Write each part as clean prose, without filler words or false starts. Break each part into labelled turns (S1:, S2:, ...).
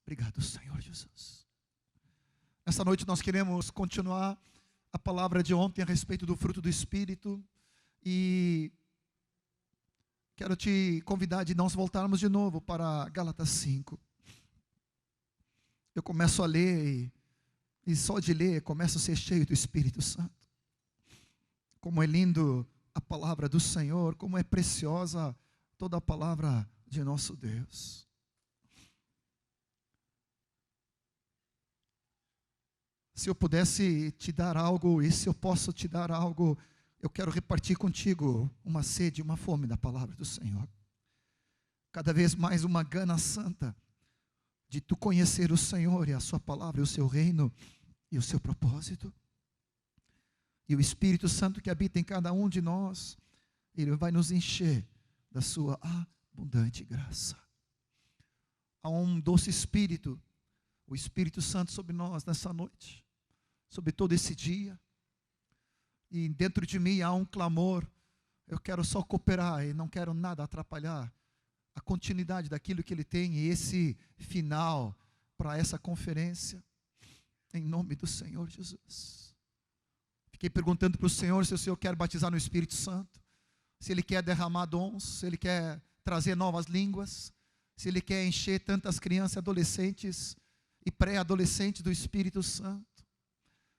S1: Obrigado, Senhor Jesus. Nessa noite nós queremos continuar a palavra de ontem a respeito do fruto do Espírito. E quero te convidar de nós voltarmos de novo para Gálatas 5. Eu começo a ler e só de ler começo a ser cheio do Espírito Santo. Como é lindo a palavra do Senhor, como é preciosa toda a palavra de nosso Deus. Se eu pudesse te dar algo, e se eu posso te dar algo, eu quero repartir contigo uma sede, uma fome da palavra do Senhor. Cada vez mais uma gana santa de tu conhecer o Senhor e a sua palavra, e o seu reino e o seu propósito. E o Espírito Santo que habita em cada um de nós, ele vai nos encher da sua abundante graça. Há um doce Espírito, o Espírito Santo sobre nós nessa noite, sobre todo esse dia. E dentro de mim há um clamor. Eu quero só cooperar e não quero nada atrapalhar a continuidade daquilo que Ele tem e esse final para essa conferência, em nome do Senhor Jesus. Fiquei perguntando para o Senhor se o Senhor quer batizar no Espírito Santo, se Ele quer derramar dons, se Ele quer trazer novas línguas, se Ele quer encher tantas crianças, adolescentes e pré-adolescentes do Espírito Santo,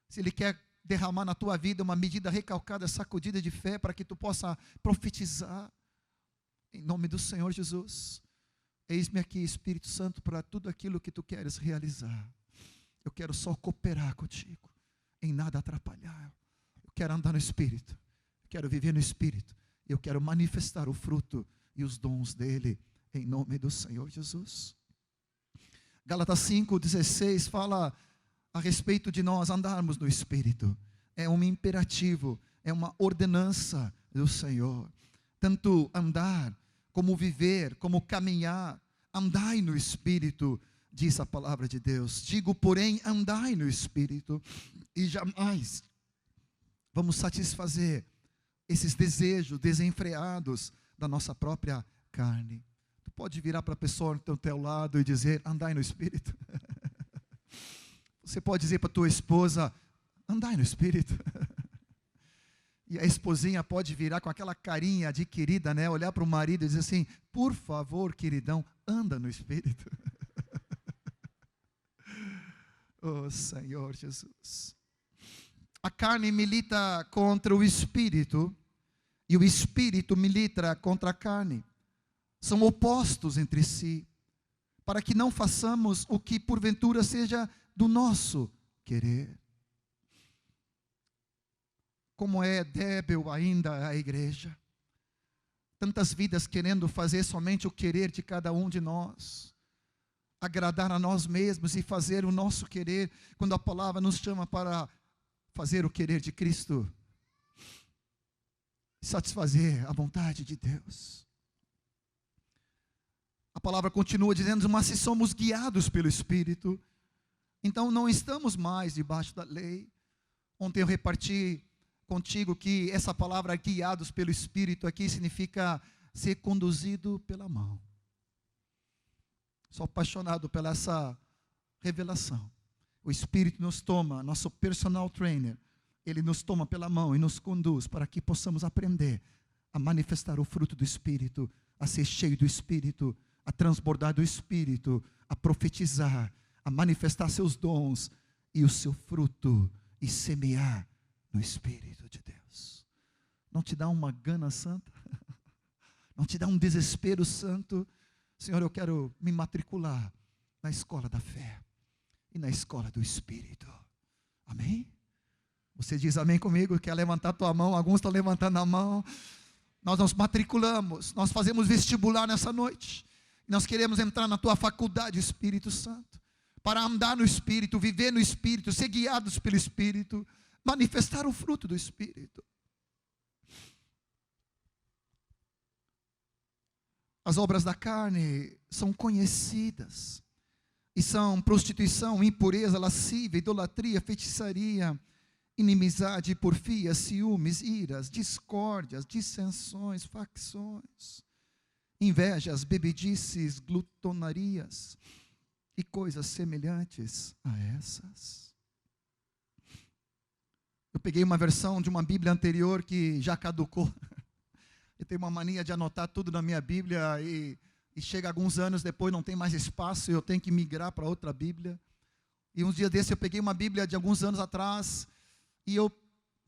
S1: se Ele quer derramar na tua vida uma medida recalcada, sacudida de fé, para que tu possa profetizar, em nome do Senhor Jesus. Eis-me aqui, Espírito Santo, para tudo aquilo que tu queres realizar. Eu quero só cooperar contigo, em nada atrapalhar. Eu quero andar no Espírito, eu quero viver no Espírito, eu quero manifestar o fruto e os dons dele, em nome do Senhor Jesus. Gálatas 5:16 fala a respeito de nós andarmos no Espírito. É um imperativo, é uma ordenança do Senhor. Tanto andar, como viver, como caminhar, andai no Espírito, diz a palavra de Deus. Digo, porém, andai no Espírito, e jamais vamos satisfazer esses desejos desenfreados da nossa própria carne. Tu pode virar para a pessoa ao teu lado e dizer, andai no Espírito. Você pode dizer para a tua esposa, andai no Espírito. E a esposinha pode virar com aquela carinha de querida, né? Olhar para o marido e dizer assim, por favor, queridão, anda no Espírito. Oh, Senhor Jesus. A carne milita contra o Espírito, e o Espírito milita contra a carne. São opostos entre si, para que não façamos o que porventura seja do nosso querer. Como é débil ainda a igreja. Tantas vidas querendo fazer somente o querer de cada um de nós. Agradar a nós mesmos e fazer o nosso querer, quando a palavra nos chama para fazer o querer de Cristo. Satisfazer a vontade de Deus. A palavra continua dizendo, mas se somos guiados pelo Espírito, então não estamos mais debaixo da lei. Ontem eu reparti contigo que essa palavra guiados pelo Espírito aqui significa ser conduzido pela mão. Sou apaixonado pela essa revelação. O Espírito nos toma, nosso personal trainer, ele nos toma pela mão e nos conduz para que possamos aprender a manifestar o fruto do Espírito, a ser cheio do Espírito, a transbordar do Espírito, a profetizar, a manifestar seus dons e o seu fruto e semear no Espírito de Deus. Não te dá uma gana santa? Não te dá um desespero santo? Senhor, eu quero me matricular na escola da fé e na escola do Espírito. Amém? Você diz amém comigo? Quer levantar a tua mão? Alguns estão levantando a mão. Nós nos matriculamos, nós fazemos vestibular nessa noite. Nós queremos entrar na tua faculdade, Espírito Santo, para andar no Espírito, viver no Espírito, ser guiados pelo Espírito, manifestar o fruto do Espírito. As obras da carne são conhecidas, e são prostituição, impureza, lascívia, idolatria, feitiçaria, inimizade, porfia, ciúmes, iras, discórdias, dissensões, facções, invejas, bebedices, glutonarias, e coisas semelhantes a essas. Eu peguei uma versão de uma Bíblia anterior que já caducou. Eu tenho uma mania de anotar tudo na minha Bíblia e chega alguns anos depois, não tem mais espaço, e eu tenho que migrar para outra Bíblia. E uns dias desses eu peguei uma Bíblia de alguns anos atrás, e eu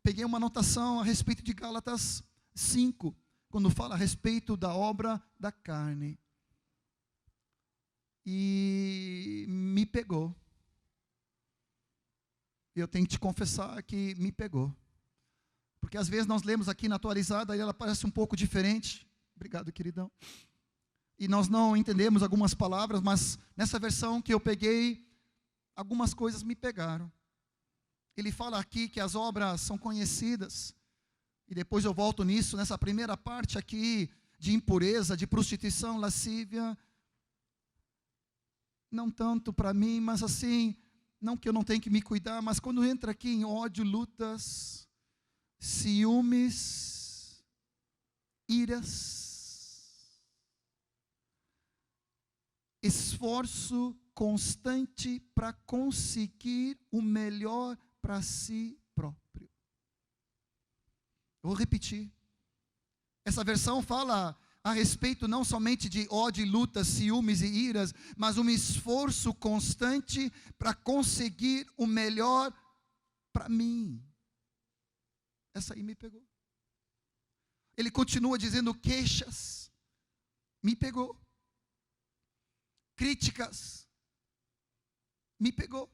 S1: peguei uma anotação a respeito de Gálatas 5, quando fala a respeito da obra da carne. E me pegou. Eu tenho que te confessar que me pegou. Porque às vezes nós lemos aqui na atualizada e ela parece um pouco diferente. Obrigado, queridão. E nós não entendemos algumas palavras, mas nessa versão que eu peguei, algumas coisas me pegaram. Ele fala aqui que as obras são conhecidas, e depois eu volto nisso, nessa primeira parte aqui, de impureza, de prostituição, lascívia, não tanto para mim, mas assim, não que eu não tenha que me cuidar, mas quando entra aqui em ódio, lutas, ciúmes, iras, esforço constante para conseguir o melhor para si próprio. Eu vou repetir. Essa versão fala a respeito não somente de ódio, lutas, ciúmes e iras, mas um esforço constante para conseguir o melhor para mim. Essa aí me pegou. Ele continua dizendo queixas, me pegou. Críticas, me pegou.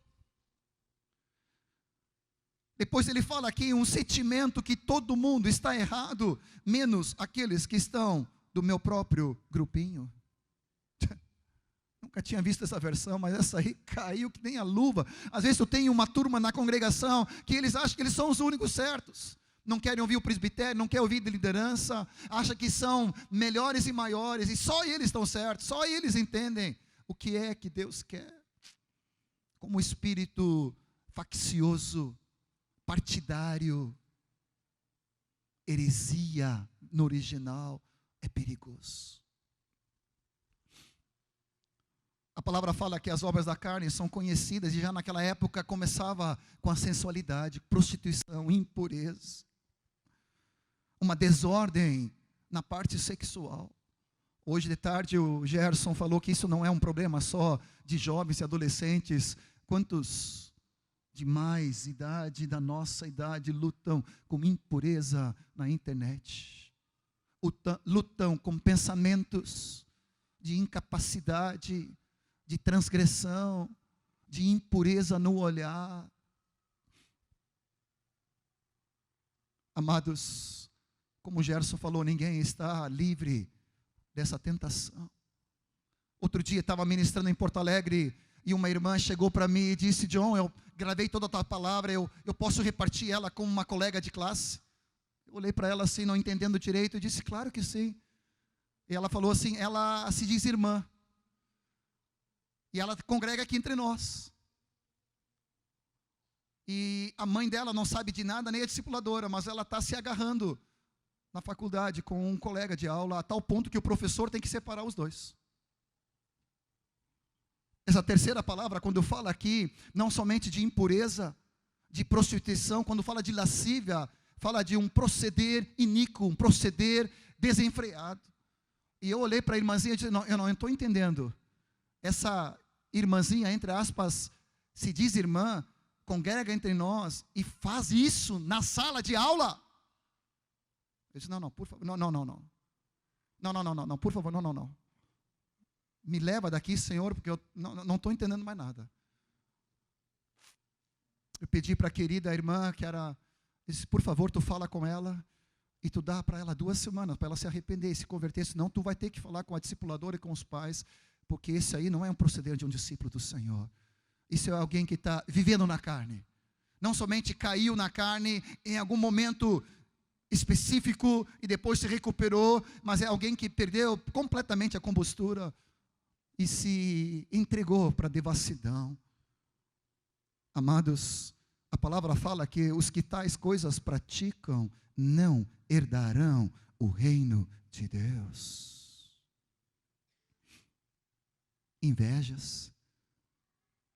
S1: Depois ele fala aqui um sentimento que todo mundo está errado, menos aqueles que estão do meu próprio grupinho. Nunca tinha visto essa versão, mas essa aí caiu que nem a luva. Às vezes eu tenho uma turma na congregação que eles acham que eles são os únicos certos. Não querem ouvir o presbitério, não querem ouvir de liderança, acham que são melhores e maiores, e só eles estão certos, só eles entendem o que é que Deus quer. Como espírito faccioso, partidário, heresia no original, é perigoso. A palavra fala que as obras da carne são conhecidas, e já naquela época começava com a sensualidade, prostituição, impureza, uma desordem na parte sexual. Hoje de tarde o Gerson falou que isso não é um problema só de jovens e adolescentes. Quantos de mais idade, da nossa idade, lutam com impureza na internet? Lutam com pensamentos de incapacidade, de transgressão, de impureza no olhar. Amados, como o Gerson falou, ninguém está livre dessa tentação. Outro dia estava ministrando em Porto Alegre e uma irmã chegou para mim e disse: John, eu gravei toda a tua palavra, eu posso repartir ela com uma colega de classe? Eu olhei para ela assim, não entendendo direito, e disse: claro que sim. E ela falou assim, ela se diz irmã, e ela congrega aqui entre nós. E a mãe dela não sabe de nada, nem é discipuladora, mas ela está se agarrando na faculdade com um colega de aula, a tal ponto que o professor tem que separar os dois. Essa terceira palavra, quando fala aqui, não somente de impureza, de prostituição, quando fala de lascívia, fala de um proceder iníquo, um proceder desenfreado. E eu olhei para a irmãzinha e disse: não, eu não estou entendendo. Essa irmãzinha, entre aspas, se diz irmã, congrega entre nós e faz isso na sala de aula. Eu disse: não, por favor, não, por favor, não. Me leva daqui, Senhor, porque eu não estou entendendo mais nada. Eu pedi para a querida irmã, que era, disse: por favor, tu fala com ela, e tu dá para ela 2 semanas, para ela se arrepender e se converter, senão tu vai ter que falar com a discipuladora e com os pais, porque esse aí não é um proceder de um discípulo do Senhor. Isso é alguém que está vivendo na carne. Não somente caiu na carne em algum momento específico e depois se recuperou, mas é alguém que perdeu completamente a compostura e se entregou para a devassidão. Amados, a palavra fala que os que tais coisas praticam não herdarão o reino de Deus. Invejas,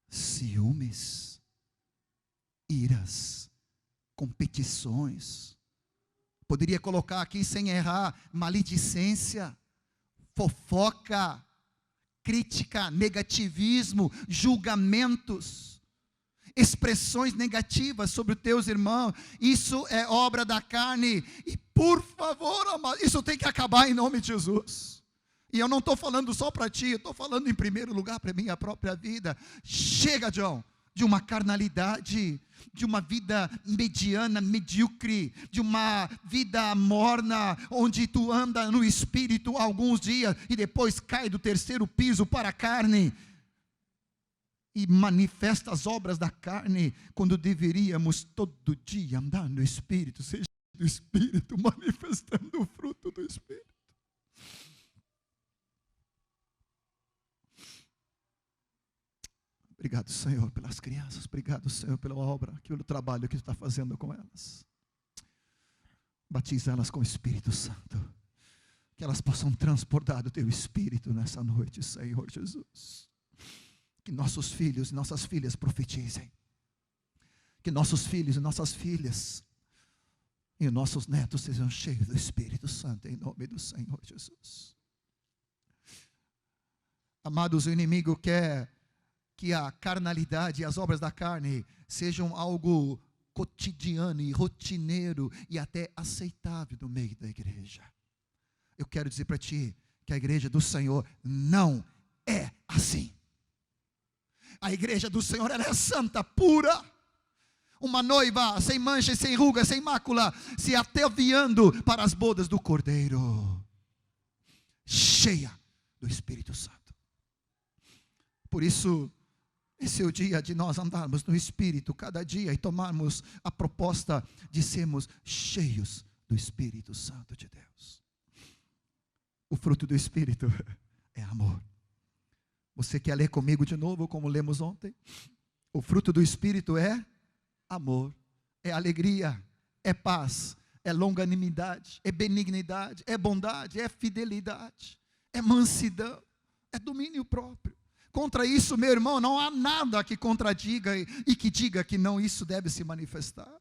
S1: ciúmes, iras, competições. Poderia colocar aqui sem errar, maledicência, fofoca, crítica, negativismo, julgamentos, expressões negativas sobre os teus irmãos. Isso é obra da carne. E por favor, amado, isso tem que acabar em nome de Jesus. E eu não estou falando só para ti, eu estou falando em primeiro lugar para a minha própria vida. Chega, John, de uma carnalidade, de uma vida mediana, medíocre, de uma vida morna, onde tu anda no espírito alguns dias e depois cai do terceiro piso para a carne e manifesta as obras da carne, quando deveríamos todo dia andar no espírito, seja do espírito, manifestando o fruto do espírito. Obrigado, Senhor, pelas crianças. Obrigado, Senhor, pela obra, pelo trabalho que tu está fazendo com elas. Batiza elas com o Espírito Santo. Que elas possam transportar o teu Espírito nessa noite, Senhor Jesus. Que nossos filhos e nossas filhas profetizem. Que nossos filhos e nossas filhas e os nossos netos sejam cheios do Espírito Santo, em nome do Senhor Jesus. Amados, o inimigo quer que a carnalidade e as obras da carne sejam algo cotidiano e rotineiro e até aceitável no meio da igreja. Eu quero dizer para ti que a igreja do Senhor não é assim. A igreja do Senhor, ela é santa, pura. Uma noiva sem mancha, sem ruga, sem mácula, se ataviando para as bodas do Cordeiro, cheia do Espírito Santo. Por isso, esse é o dia de nós andarmos no Espírito cada dia e tomarmos a proposta de sermos cheios do Espírito Santo de Deus. O fruto do Espírito é amor. Você quer ler comigo de novo, como lemos ontem? O fruto do Espírito é amor, é alegria, é paz, é longanimidade, é benignidade, é bondade, é fidelidade, é mansidão, é domínio próprio. Contra isso, meu irmão, não há nada que contradiga e que diga que não isso deve se manifestar.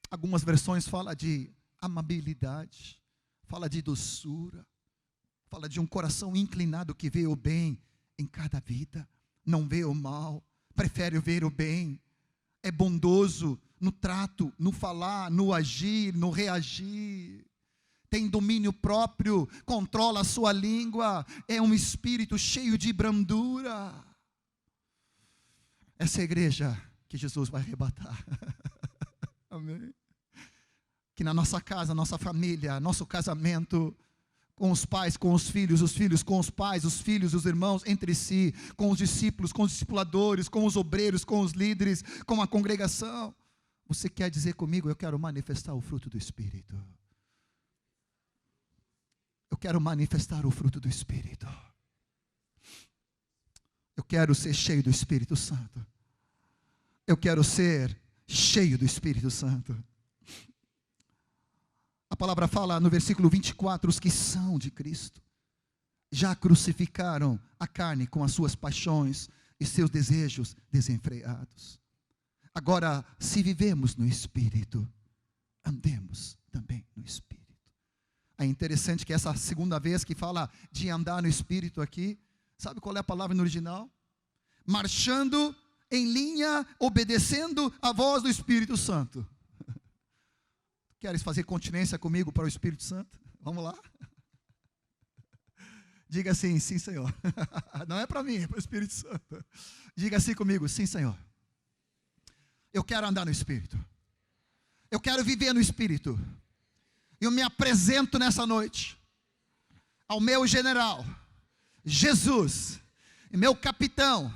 S1: Algumas versões falam de amabilidade, fala de doçura, fala de um coração inclinado que vê o bem em cada vida, não vê o mal, prefere ver o bem, é bondoso no trato, no falar, no agir, no reagir. Tem domínio próprio, controla a sua língua, é um espírito cheio de brandura. Essa é a igreja que Jesus vai arrebatar. Amém. Que na nossa casa, nossa família, nosso casamento, com os pais, com os filhos com os pais, os filhos, os irmãos entre si, com os discípulos, com os discipuladores, com os obreiros, com os líderes, com a congregação. Você quer dizer comigo, eu quero manifestar o fruto do Espírito. Eu quero manifestar o fruto do Espírito. Eu quero ser cheio do Espírito Santo. Eu quero ser cheio do Espírito Santo. A palavra fala no versículo 24, os que são de Cristo já crucificaram a carne com as suas paixões e seus desejos desenfreados. Agora, se vivemos no Espírito, andemos também no Espírito. É interessante que essa segunda vez que fala de andar no Espírito aqui, sabe qual é a palavra no original? Marchando em linha, obedecendo a voz do Espírito Santo. Queres fazer continência comigo para o Espírito Santo? Vamos lá? Diga assim, sim, Senhor. Não é para mim, é para o Espírito Santo. Diga assim comigo, sim, Senhor. Eu quero andar no Espírito. Eu quero viver no Espírito. Eu me apresento nessa noite ao meu general, Jesus, e meu capitão,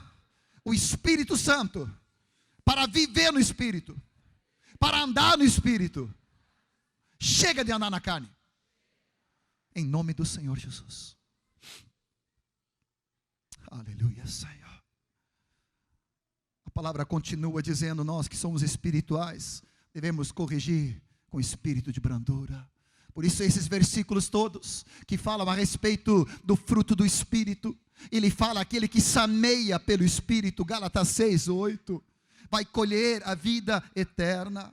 S1: o Espírito Santo, para viver no Espírito, para andar no Espírito. Chega de andar na carne. Em nome do Senhor Jesus. Aleluia, Senhor. A palavra continua dizendo, nós que somos espirituais, devemos corrigir com espírito de brandura. Por isso esses versículos todos, que falam a respeito do fruto do Espírito, ele fala aquele que semeia pelo Espírito, Gálatas 6:8, vai colher a vida eterna.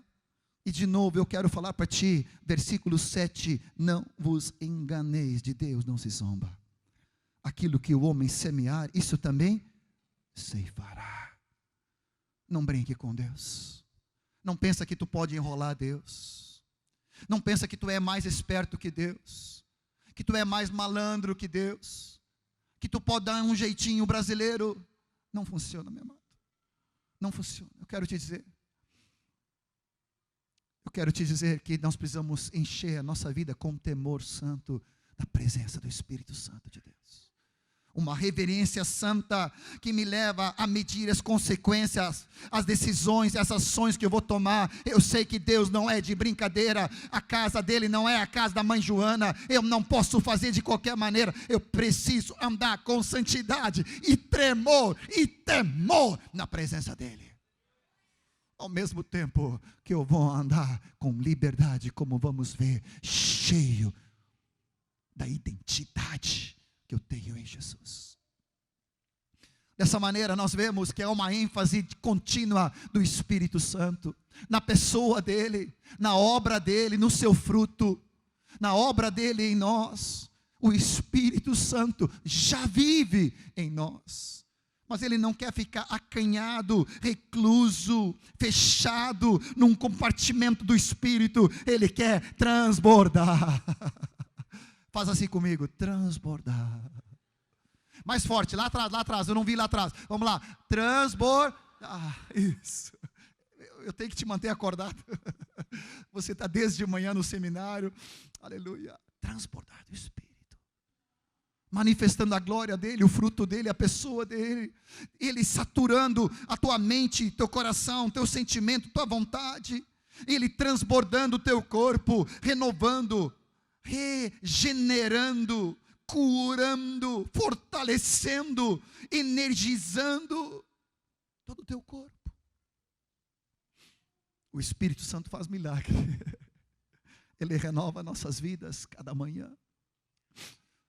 S1: E de novo eu quero falar para ti, versículo 7, não vos enganeis, de Deus não se zomba. Aquilo que o homem semear, isso também ceifará. Não brinque com Deus. Não pensa que tu pode enrolar Deus. Não pensa que tu é mais esperto que Deus. Que tu é mais malandro que Deus. Que tu pode dar um jeitinho brasileiro. Não funciona, meu amado. Não funciona. Eu quero te dizer que nós precisamos encher a nossa vida com temor santo da presença do Espírito Santo de Deus. Uma reverência santa que me leva a medir as consequências, as decisões, as ações que eu vou tomar. Eu sei que Deus não é de brincadeira, a casa dele não é a casa da mãe Joana, eu não posso fazer de qualquer maneira, eu preciso andar com santidade e temor na presença dele. Ao mesmo tempo que eu vou andar com liberdade, como vamos ver, cheio da identidade que eu tenho em Jesus. Dessa maneira nós vemos que é uma ênfase contínua do Espírito Santo, na pessoa dele, na obra dele, no seu fruto, na obra dele em nós. O Espírito Santo já vive em nós, mas ele não quer ficar acanhado, recluso, fechado num compartimento do Espírito, ele quer transbordar. Faz assim comigo, transbordar. Mais forte, lá atrás, eu não vi lá atrás. Vamos lá, transbordar. Isso. Eu tenho que te manter acordado. Você está desde manhã no seminário. Aleluia. Transbordar do Espírito. Manifestando a glória dele, o fruto dele, a pessoa dele. Ele saturando a tua mente, teu coração, teu sentimento, tua vontade. Ele transbordando o teu corpo, renovando, regenerando, curando, fortalecendo, energizando todo o teu corpo. O Espírito Santo faz milagre. Ele renova nossas vidas cada manhã.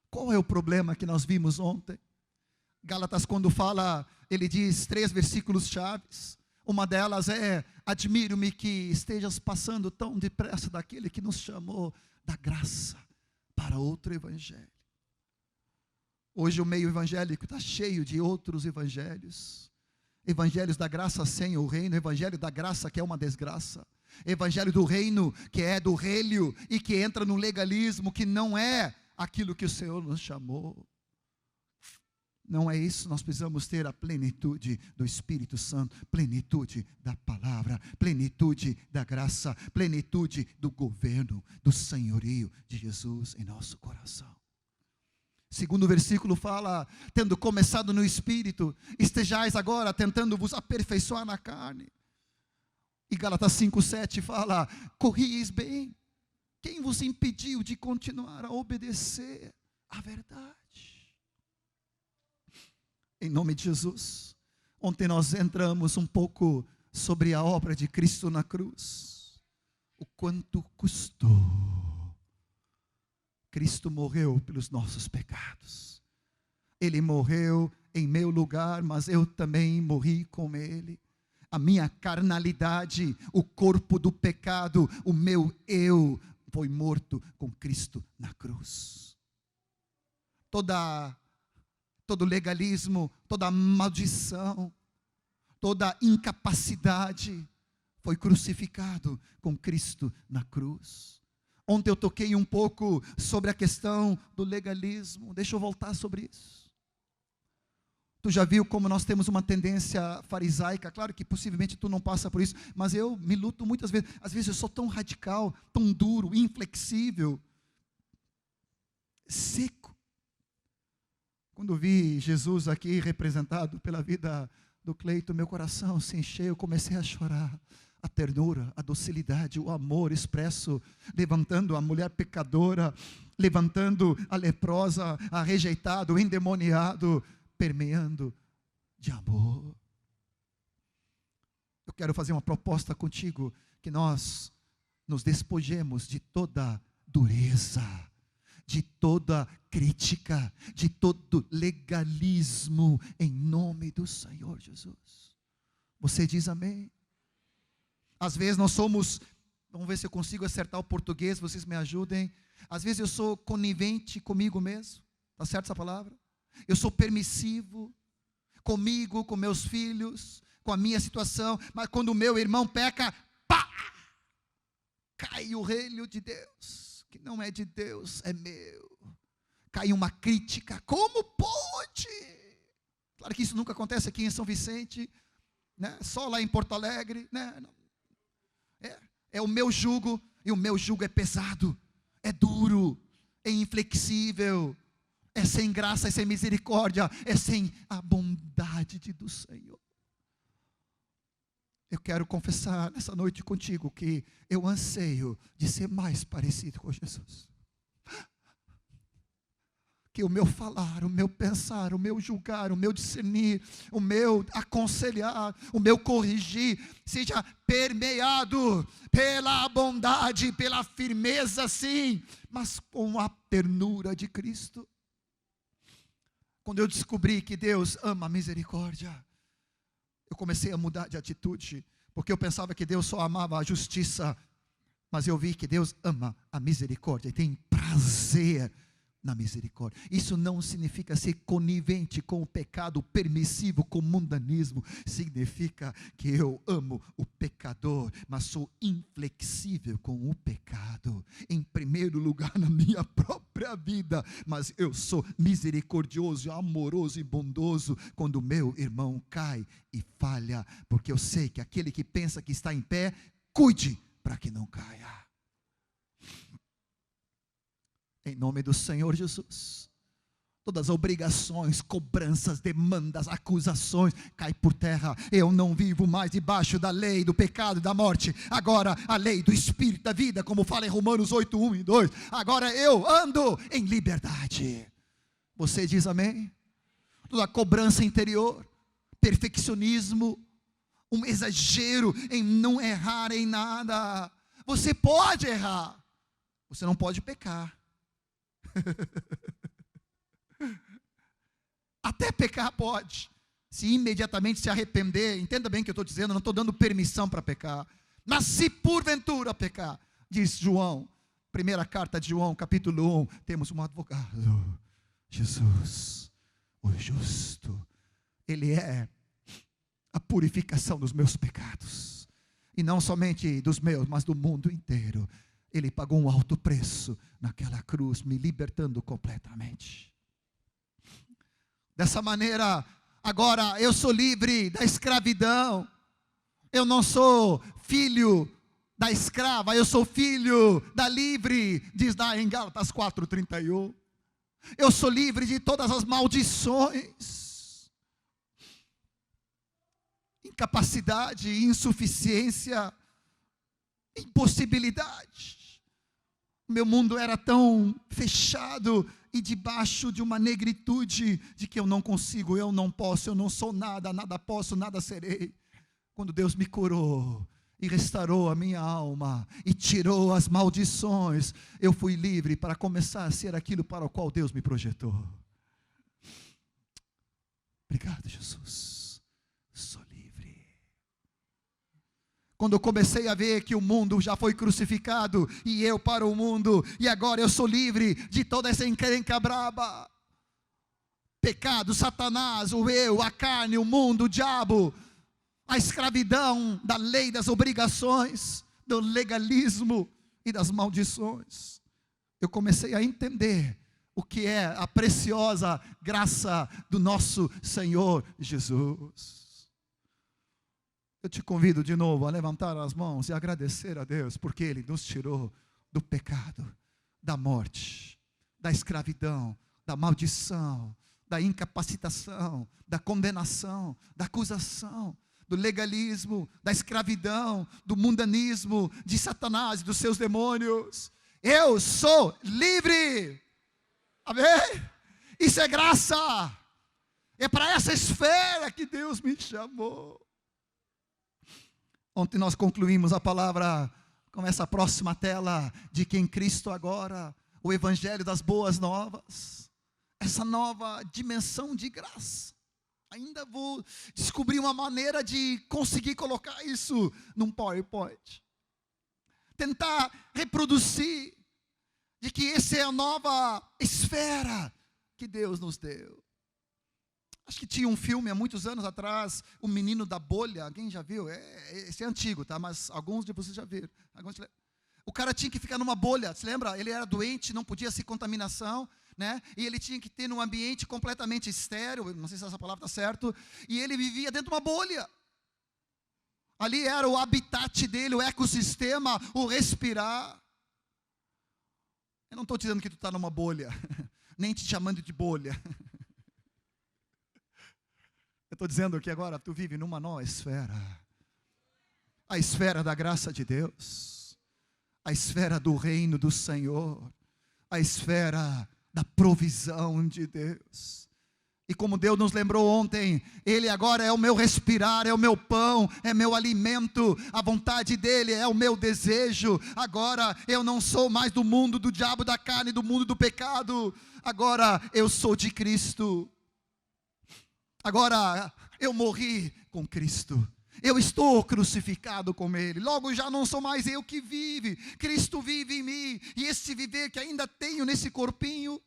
S1: Qual é o problema que nós vimos ontem? Gálatas, quando fala, ele diz 3 versículos chaves. Uma delas é: admiro-me que estejas passando tão depressa daquele que nos chamou da graça para outro evangelho. Hoje o meio evangélico está cheio de outros evangelhos. Evangelhos da graça sem o reino, evangelho da graça que é uma desgraça. Evangelho do reino que é do relho e que entra no legalismo, que não é aquilo que o Senhor nos chamou. Não é isso, nós precisamos ter a plenitude do Espírito Santo, plenitude da palavra, plenitude da graça, plenitude do governo, do senhorio de Jesus em nosso coração. Segundo versículo fala: tendo começado no Espírito, estejais agora tentando vos aperfeiçoar na carne. E Gálatas 5:7 fala: corrieis bem, quem vos impediu de continuar a obedecer à verdade? Em nome de Jesus. Ontem nós entramos um pouco sobre a obra de Cristo na cruz. O quanto custou. Cristo morreu pelos nossos pecados. Ele morreu em meu lugar, mas eu também morri com ele. A minha carnalidade, o corpo do pecado, o meu eu, foi morto com Cristo na cruz. Todo legalismo, toda maldição, toda incapacidade foi crucificado com Cristo na cruz. Ontem eu toquei um pouco sobre a questão do legalismo. Deixa eu voltar sobre isso. Tu já viu como nós temos uma tendência farisaica? Claro que possivelmente tu não passa por isso, mas eu me luto muitas vezes. Às vezes eu sou tão radical, tão duro, inflexível, seco. Quando vi Jesus aqui representado pela vida do Cleito, meu coração se encheu, eu comecei a chorar. A ternura, a docilidade, o amor expresso, levantando a mulher pecadora, levantando a leprosa, a rejeitado, o endemoniado, permeando de amor. Eu quero fazer uma proposta contigo, que nós nos despojemos de toda dureza, de toda crítica, de todo legalismo, em nome do Senhor Jesus. Você diz amém? Às vezes nós somos, vamos ver se eu consigo acertar o português, vocês me ajudem. Às vezes eu sou conivente comigo mesmo, está certo essa palavra? Eu sou permissivo comigo, com meus filhos, com a minha situação, mas quando o meu irmão peca, pá, cai o reino de Deus, que não é de Deus, é meu. Cai uma crítica, como pode? Claro que isso nunca acontece aqui em São Vicente, né? Só lá em Porto Alegre, né? É o meu jugo, e o meu jugo é pesado, é duro, é inflexível, é sem graça, é sem misericórdia, é sem a bondade do Senhor. Eu quero confessar nessa noite contigo que eu anseio de ser mais parecido com Jesus. Que o meu falar, o meu pensar, o meu julgar, o meu discernir, o meu aconselhar, o meu corrigir, seja permeado pela bondade, pela firmeza, sim, mas com a ternura de Cristo. Quando eu descobri que Deus ama a misericórdia, eu comecei a mudar de atitude, porque eu pensava que Deus só amava a justiça, mas eu vi que Deus ama a misericórdia e tem prazer na misericórdia. Isso não significa ser conivente com o pecado, permissivo com o mundanismo. Significa que eu amo o pecador, mas sou inflexível com o pecado. Em primeiro lugar na minha própria vida, mas eu sou misericordioso, amoroso e bondoso quando o meu irmão cai e falha, porque eu sei que aquele que pensa que está em pé, cuide para que não caia. Em nome do Senhor Jesus, todas as obrigações, cobranças, demandas, acusações, cai por terra. Eu não vivo mais debaixo da lei do pecado e da morte, agora a lei do Espírito da vida, como fala em Romanos 8, 1 e 2, agora eu ando em liberdade. Você diz amém? Toda cobrança interior, perfeccionismo, um exagero em não errar em nada. Você pode errar, você não pode pecar. Até pecar pode, se imediatamente se arrepender. Entenda bem o que eu estou dizendo, eu não estou dando permissão para pecar, mas se porventura pecar, diz João, primeira carta de João, capítulo 1, temos um advogado, Jesus, o justo. Ele é a purificação dos meus pecados, e não somente dos meus, mas do mundo inteiro. Ele pagou um alto preço naquela cruz, me libertando completamente. Dessa maneira, agora eu sou livre da escravidão. Eu não sou filho da escrava, eu sou filho da livre, diz lá em Gálatas 4:31. Eu sou livre de todas as maldições, incapacidade, insuficiência, impossibilidade. Meu mundo era tão fechado e debaixo de uma negritude de que eu não consigo, eu não posso, eu não sou nada, nada posso, nada serei. Quando Deus me curou e restaurou a minha alma e tirou as maldições, eu fui livre para começar a ser aquilo para o qual Deus me projetou. Obrigado, Jesus. Sou livre. Quando eu comecei a ver que o mundo já foi crucificado e eu para o mundo, e agora eu sou livre de toda essa encrenca braba, pecado, Satanás, o eu, a carne, o mundo, o diabo, a escravidão da lei, das obrigações, do legalismo e das maldições. Eu comecei a entender o que é a preciosa graça do nosso Senhor Jesus. Eu te convido de novo a levantar as mãos e agradecer a Deus, porque Ele nos tirou do pecado, da morte, da escravidão, da maldição, da incapacitação, da condenação, da acusação, do legalismo, da escravidão, do mundanismo, de Satanás e dos seus demônios. Eu sou livre. Amém? Isso é graça. É para essa esfera que Deus me chamou. Ontem nós concluímos a palavra com essa próxima tela de que em Cristo agora, o Evangelho das Boas Novas, essa nova dimensão de graça. Ainda vou descobrir uma maneira de conseguir colocar isso num PowerPoint. Tentar reproduzir de que essa é a nova esfera que Deus nos deu. Acho que tinha um filme há muitos anos atrás, O Menino da Bolha. Alguém já viu? Esse é antigo, tá? Mas alguns de vocês já viram. O cara tinha que ficar numa bolha, se lembra? Ele era doente, não podia ser contaminação, né? E ele tinha que ter um ambiente completamente estéril, não sei se essa palavra está certa, e ele vivia dentro de uma bolha. Ali era o habitat dele, o ecossistema, o respirar. Eu não estou te dizendo que tu está numa bolha, nem te chamando de bolha. Eu estou dizendo que agora tu vive numa nova esfera. A esfera da graça de Deus. A esfera do reino do Senhor. A esfera da provisão de Deus. E como Deus nos lembrou ontem, Ele agora é o meu respirar, é o meu pão, é meu alimento, a vontade dEle é o meu desejo. Agora eu não sou mais do mundo, do diabo, da carne, do mundo do pecado. Agora eu sou de Cristo. Agora eu morri com Cristo. Eu estou crucificado com Ele. Logo já não sou mais eu que vive. Cristo vive em mim. E esse viver que ainda tenho nesse corpinho,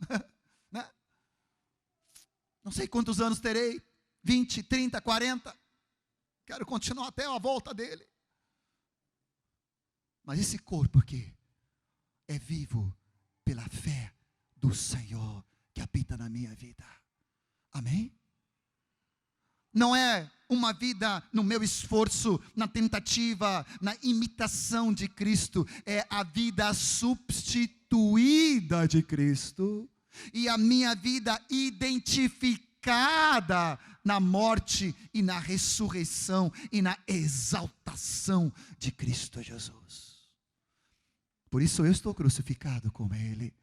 S1: né? Não sei quantos anos terei, 20, 30, 40. Quero continuar até a volta dele. Mas esse corpo aqui é vivo pela fé do Senhor que habita na minha vida. Amém? Não é uma vida no meu esforço, na tentativa, na imitação de Cristo. É a vida substituída de Cristo. E a minha vida identificada na morte e na ressurreição e na exaltação de Cristo Jesus. Por isso eu estou crucificado com Ele.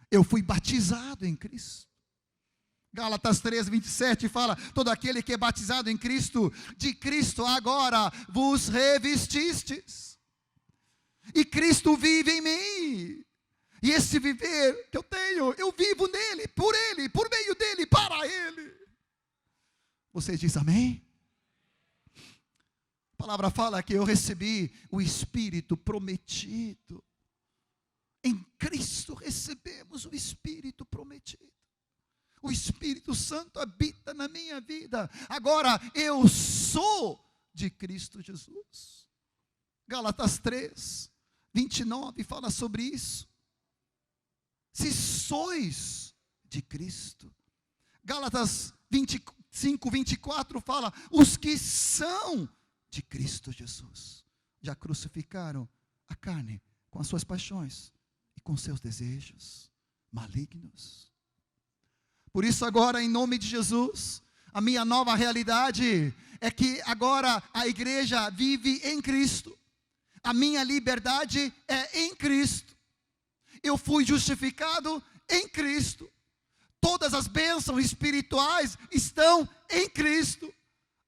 S1: Eu fui batizado em Cristo. Gálatas 3, 27 fala: todo aquele que é batizado em Cristo, de Cristo agora vos revestistes. E Cristo vive em mim. E esse viver que eu tenho, eu vivo nele, por meio dele, para ele. Você diz amém? A palavra fala que eu recebi o Espírito prometido. Em Cristo recebemos o Espírito prometido. O Espírito Santo habita na minha vida. Agora eu sou de Cristo Jesus. Gálatas 3, 29 fala sobre isso. Se sois de Cristo. Gálatas 25, 24 fala: os que são de Cristo Jesus já crucificaram a carne com as suas paixões e com seus desejos malignos. Por isso agora, em nome de Jesus, a minha nova realidade é que agora a igreja vive em Cristo. A minha liberdade é em Cristo. Eu fui justificado em Cristo. Todas as bênçãos espirituais estão em Cristo.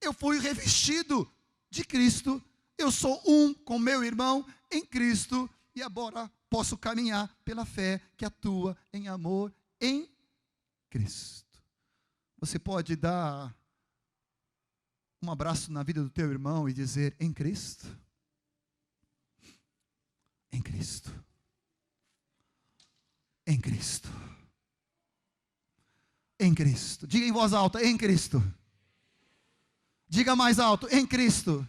S1: Eu fui revestido de Cristo. Eu sou um com meu irmão em Cristo. E agora posso caminhar pela fé que atua em amor em Cristo. Você pode dar um abraço na vida do teu irmão e dizer: em Cristo. Em Cristo. Em Cristo. Em Cristo. Diga em voz alta: em Cristo. Diga mais alto: em Cristo.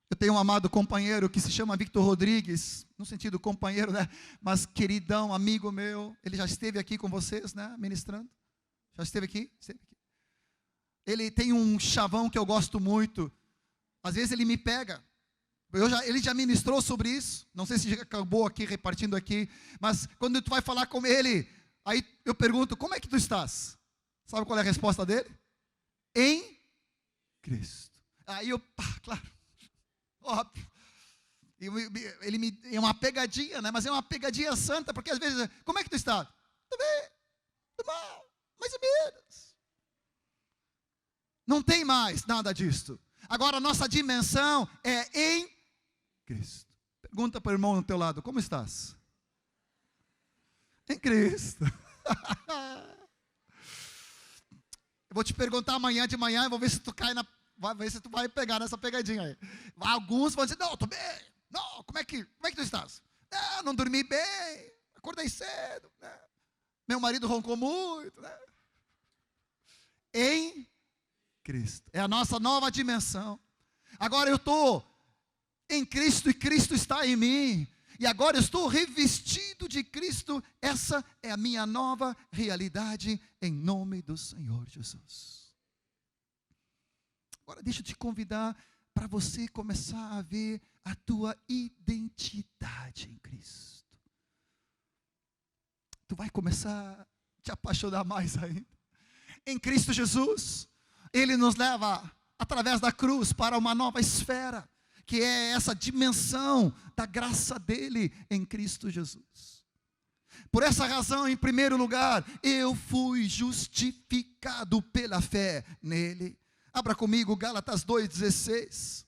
S1: Eu tenho um amado companheiro que se chama Victor Rodrigues, no sentido companheiro, né? Mas queridão, amigo meu. Ele já esteve aqui com vocês, né? Ministrando. Já esteve aqui? Esteve aqui. Ele tem um chavão que eu gosto muito. Às vezes ele me pega. Ele já ministrou sobre isso. Não sei se já acabou aqui, repartindo aqui. Mas quando tu vai falar com ele, aí eu pergunto: como é que tu estás? Sabe qual é a resposta dele? Em Cristo. Aí eu, claro, óbvio. É uma pegadinha, né? Mas é uma pegadinha santa, porque às vezes, como é que tu está? Tudo bem, tudo mal, mais ou menos. Não tem mais nada disso. Agora a nossa dimensão é em Cristo. Pergunta para o irmão do teu lado, como estás? Em Cristo. Eu vou te perguntar amanhã de manhã, eu vou ver se tu cai vai ver se tu vai pegar nessa pegadinha aí. Alguns vão dizer, não, estou bem. Não, como é que tu estás? Não dormi bem, acordei cedo, né? Meu marido roncou muito, né? Em Cristo. É a nossa nova dimensão. Agora eu estou em Cristo e Cristo está em mim. E agora eu estou revestido de Cristo. Essa é a minha nova realidade em nome do Senhor Jesus. Agora deixa eu te convidar para você começar a ver a tua identidade em Cristo. Tu vai começar a te apaixonar mais ainda. Em Cristo Jesus, Ele nos leva através da cruz para uma nova esfera, que é essa dimensão da graça dele em Cristo Jesus. Por essa razão, em primeiro lugar, eu fui justificado pela fé nele. Abra comigo Gálatas 2,16.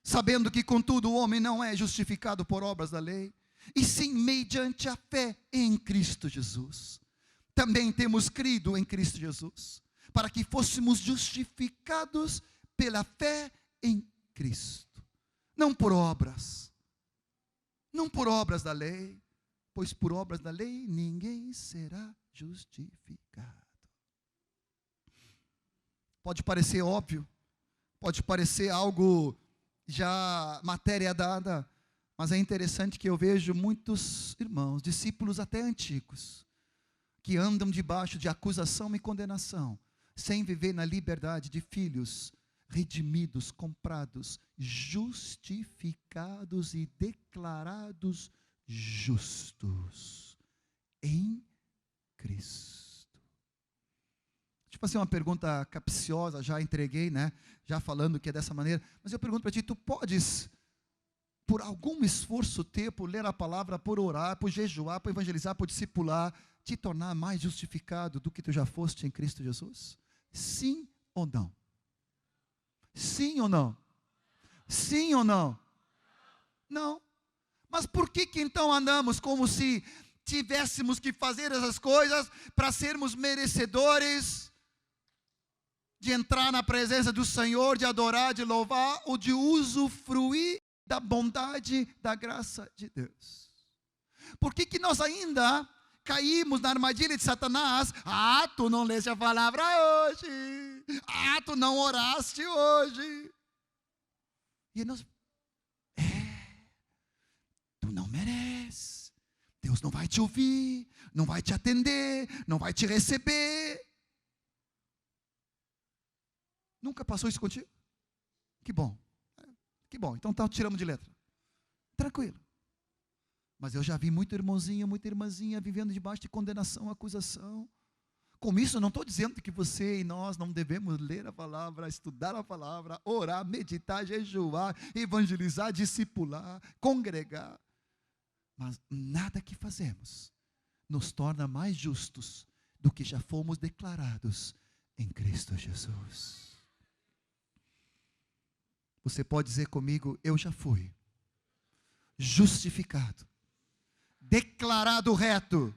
S1: Sabendo que contudo o homem não é justificado por obras da lei, e sim mediante a fé em Cristo Jesus. Também temos crido em Cristo Jesus, para que fôssemos justificados pela fé em Cristo. Não por obras da lei, pois por obras da lei ninguém será justificado. Pode parecer óbvio, pode parecer algo já matéria dada, mas é interessante que eu vejo muitos irmãos, discípulos até antigos, que andam debaixo de acusação e condenação, sem viver na liberdade de filhos redimidos, comprados, justificados e declarados justos em Cristo. Deixa eu fazer uma pergunta capciosa, já entreguei, né? Já falando que é dessa maneira, mas eu pergunto para ti, tu podes, por algum esforço teu, por ler a palavra, por orar, por jejuar, por evangelizar, por discipular, te tornar mais justificado do que tu já foste em Cristo Jesus? Sim ou não? Sim ou não? Sim ou não? Não. Mas por que então andamos como se tivéssemos que fazer essas coisas para sermos merecedores de entrar na presença do Senhor, de adorar, de louvar, ou de usufruir da bondade, da graça de Deus? Por que nós ainda caímos na armadilha de Satanás? Tu não leste a palavra hoje. Tu não oraste hoje. E nós, tu não mereces. Deus não vai te ouvir, não vai te atender, não vai te receber. Nunca passou isso contigo? Que bom. Que bom, então tiramos de letra. Tranquilo. Mas eu já vi muito irmãozinho, muita irmãzinha vivendo debaixo de condenação, acusação. Com isso, eu não estou dizendo que você e nós não devemos ler a palavra, estudar a palavra, orar, meditar, jejuar, evangelizar, discipular, congregar. Mas nada que fazemos nos torna mais justos do que já fomos declarados em Cristo Jesus. Você pode dizer comigo, eu já fui justificado, declarado reto,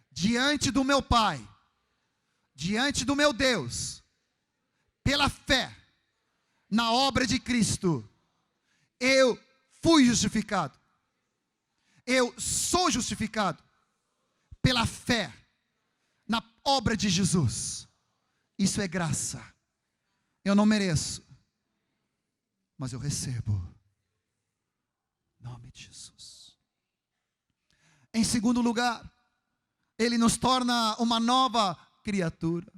S1: diante do meu Pai, diante do meu Deus, pela fé, na obra de Cristo. Eu fui justificado, eu sou justificado, pela fé, na obra de Jesus. Isso é graça, eu não mereço, mas eu recebo, em nome de Jesus. Em segundo lugar, Ele nos torna uma nova criatura.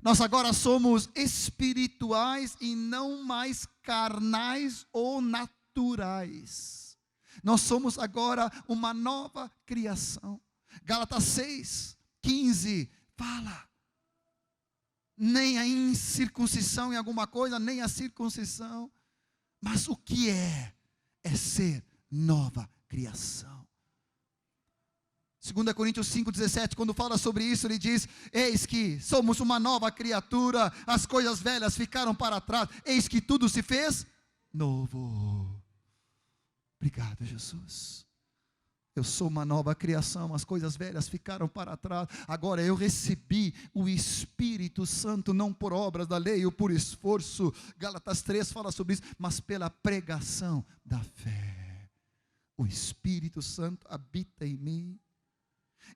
S1: Nós agora somos espirituais e não mais carnais ou naturais. Nós somos agora uma nova criação. Gálatas 6:15 fala: nem a incircuncisão em alguma coisa, nem a circuncisão, mas o que é ser nova criação. 2 Coríntios 5,17, quando fala sobre isso, ele diz: eis que somos uma nova criatura, as coisas velhas ficaram para trás, eis que tudo se fez novo. Obrigado, Jesus. Eu sou uma nova criação, as coisas velhas ficaram para trás. Agora eu recebi o Espírito Santo, não por obras da lei ou por esforço. Gálatas 3 fala sobre isso, mas pela pregação da fé. O Espírito Santo habita em mim.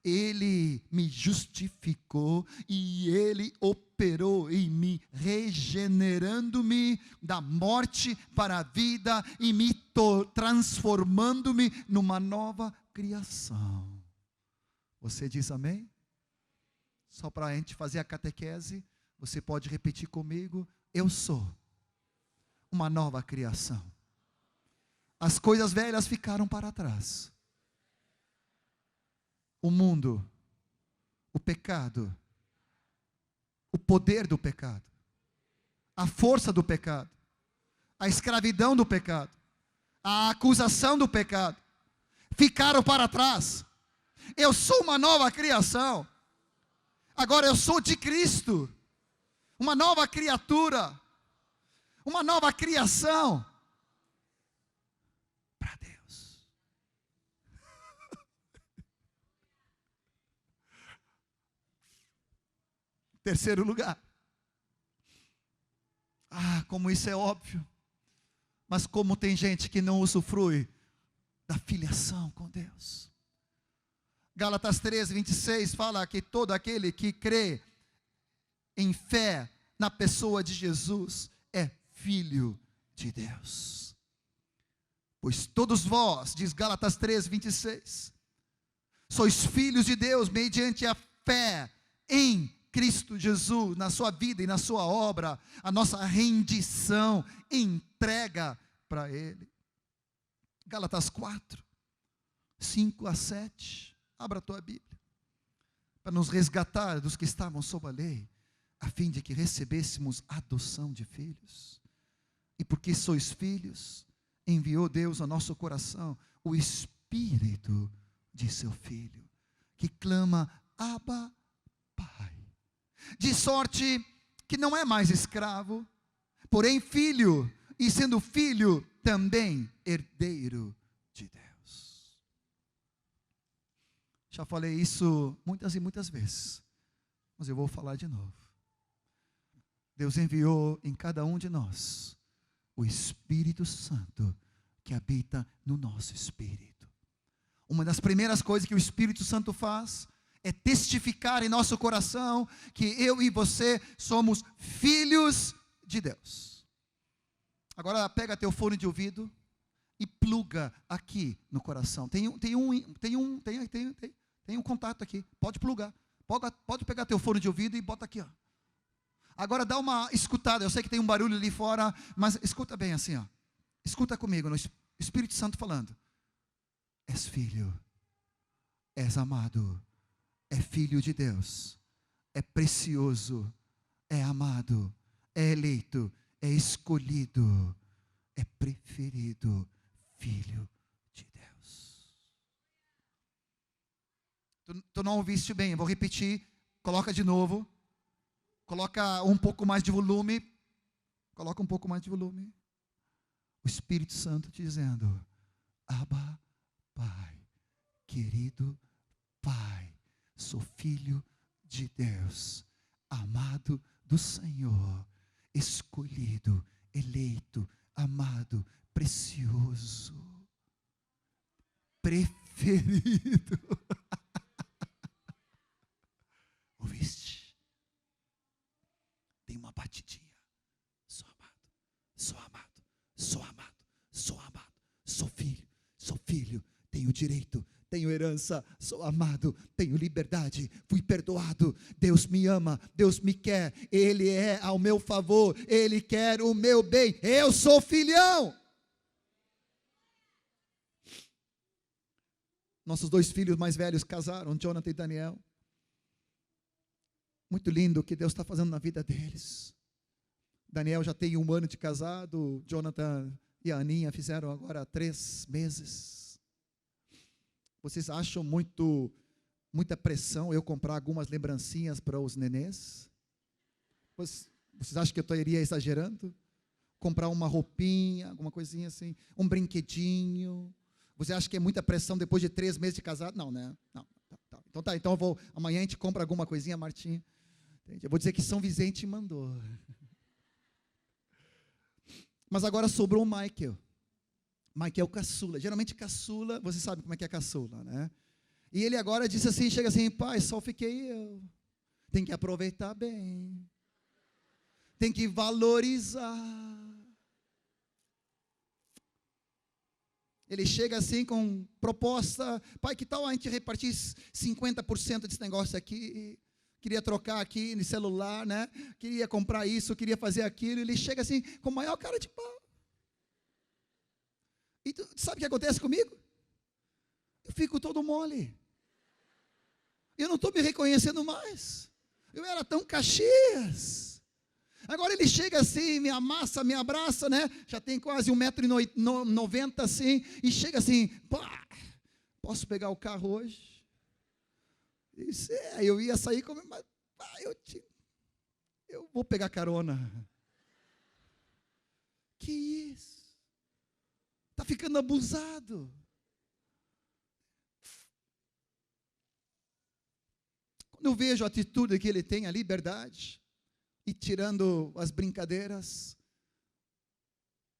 S1: Ele me justificou e Ele operou em mim, regenerando-me da morte para a vida e me transformando-me numa nova criação. Você diz amém? Só para a gente fazer a catequese, você pode repetir comigo: eu sou uma nova criação. As coisas velhas ficaram para trás. O mundo, o pecado, o poder do pecado, a força do pecado, a escravidão do pecado, a acusação do pecado, ficaram para trás. Eu sou uma nova criação. Agora eu sou de Cristo, uma nova criatura, uma nova criação para Deus. Terceiro lugar. Como isso é óbvio. Mas como tem gente que não usufrui da filiação com Deus. Gálatas 3:26 fala que todo aquele que crê em fé na pessoa de Jesus é filho de Deus. Pois todos vós, diz Gálatas 3:26, sois filhos de Deus mediante a fé em Cristo Jesus, na sua vida e na sua obra, a nossa rendição, entrega para Ele. Gálatas 4, 5 a 7, abra a tua Bíblia, para nos resgatar dos que estavam sob a lei, a fim de que recebêssemos adoção de filhos. E porque sois filhos, enviou Deus ao nosso coração o Espírito de seu Filho, que clama: Abba, Pai. De sorte que não é mais escravo, porém filho, e sendo filho, também herdeiro de Deus. Já falei isso muitas e muitas vezes, mas eu vou falar de novo. Deus enviou em cada um de nós o Espírito Santo que habita no nosso espírito. Uma das primeiras coisas que o Espírito Santo faz é testificar em nosso coração que eu e você somos filhos de Deus. Agora pega teu fone de ouvido e pluga aqui no coração. Tem um contato aqui. Pode plugar. Pode pegar teu fone de ouvido e bota aqui, ó. Agora dá uma escutada. Eu sei que tem um barulho ali fora, mas escuta bem assim, ó. Escuta comigo, no Espírito Santo falando. És filho, és amado, é filho de Deus, é precioso, é amado, é eleito, é escolhido, é preferido, filho de Deus. Tu não ouviste bem, eu vou repetir, coloca de novo, coloca um pouco mais de volume, coloca um pouco mais de volume. O Espírito Santo te dizendo: Abba, Pai, querido Pai, sou filho de Deus, amado do Senhor, escolhido, eleito, amado, precioso, preferido. Ouviste? Tem uma batidinha. Sou amado, sou amado, sou amado, sou amado, sou filho, tenho direito, tenho herança, sou amado, tenho liberdade, fui perdoado, Deus me ama, Deus me quer, Ele é ao meu favor, Ele quer o meu bem, eu sou filhão. Nossos dois filhos mais velhos casaram, Jonathan e Daniel. Muito lindo o que Deus está fazendo na vida deles. Daniel já tem 1 ano de casado, Jonathan e a Aninha fizeram agora 3 meses. Vocês acham muita pressão eu comprar algumas lembrancinhas para os nenês? Vocês acham que eu estaria exagerando? comprar uma roupinha, alguma coisinha assim, um brinquedinho. Você acha que é muita pressão depois de 3 meses de casado? Não, né? Não. Tá. Então amanhã a gente compra alguma coisinha, Martinha. Eu vou dizer que São Vicente mandou. Mas agora sobrou o Michael. Michael caçula. Geralmente caçula, você sabe como é que é caçula, né? E ele agora disse assim, chega assim, pai, só fiquei eu. Tem que aproveitar bem. Tem que valorizar. Ele chega assim com proposta, pai, que tal a gente repartir 50% desse negócio aqui? Queria trocar aqui no celular, né? Queria comprar isso, queria fazer aquilo. Ele chega assim com a maior cara de pau. E tu sabe o que acontece comigo? Eu fico todo mole. Eu não estou me reconhecendo mais. Eu era tão Caxias. Agora ele chega assim, me amassa, me abraça, né? Já tem quase 1,90 m assim. E chega assim, pá, posso pegar o carro hoje? Isso eu ia sair com... Mas, pá, eu vou pegar carona. Que isso? Está ficando abusado. Quando eu vejo a atitude que ele tem, a liberdade, e tirando as brincadeiras,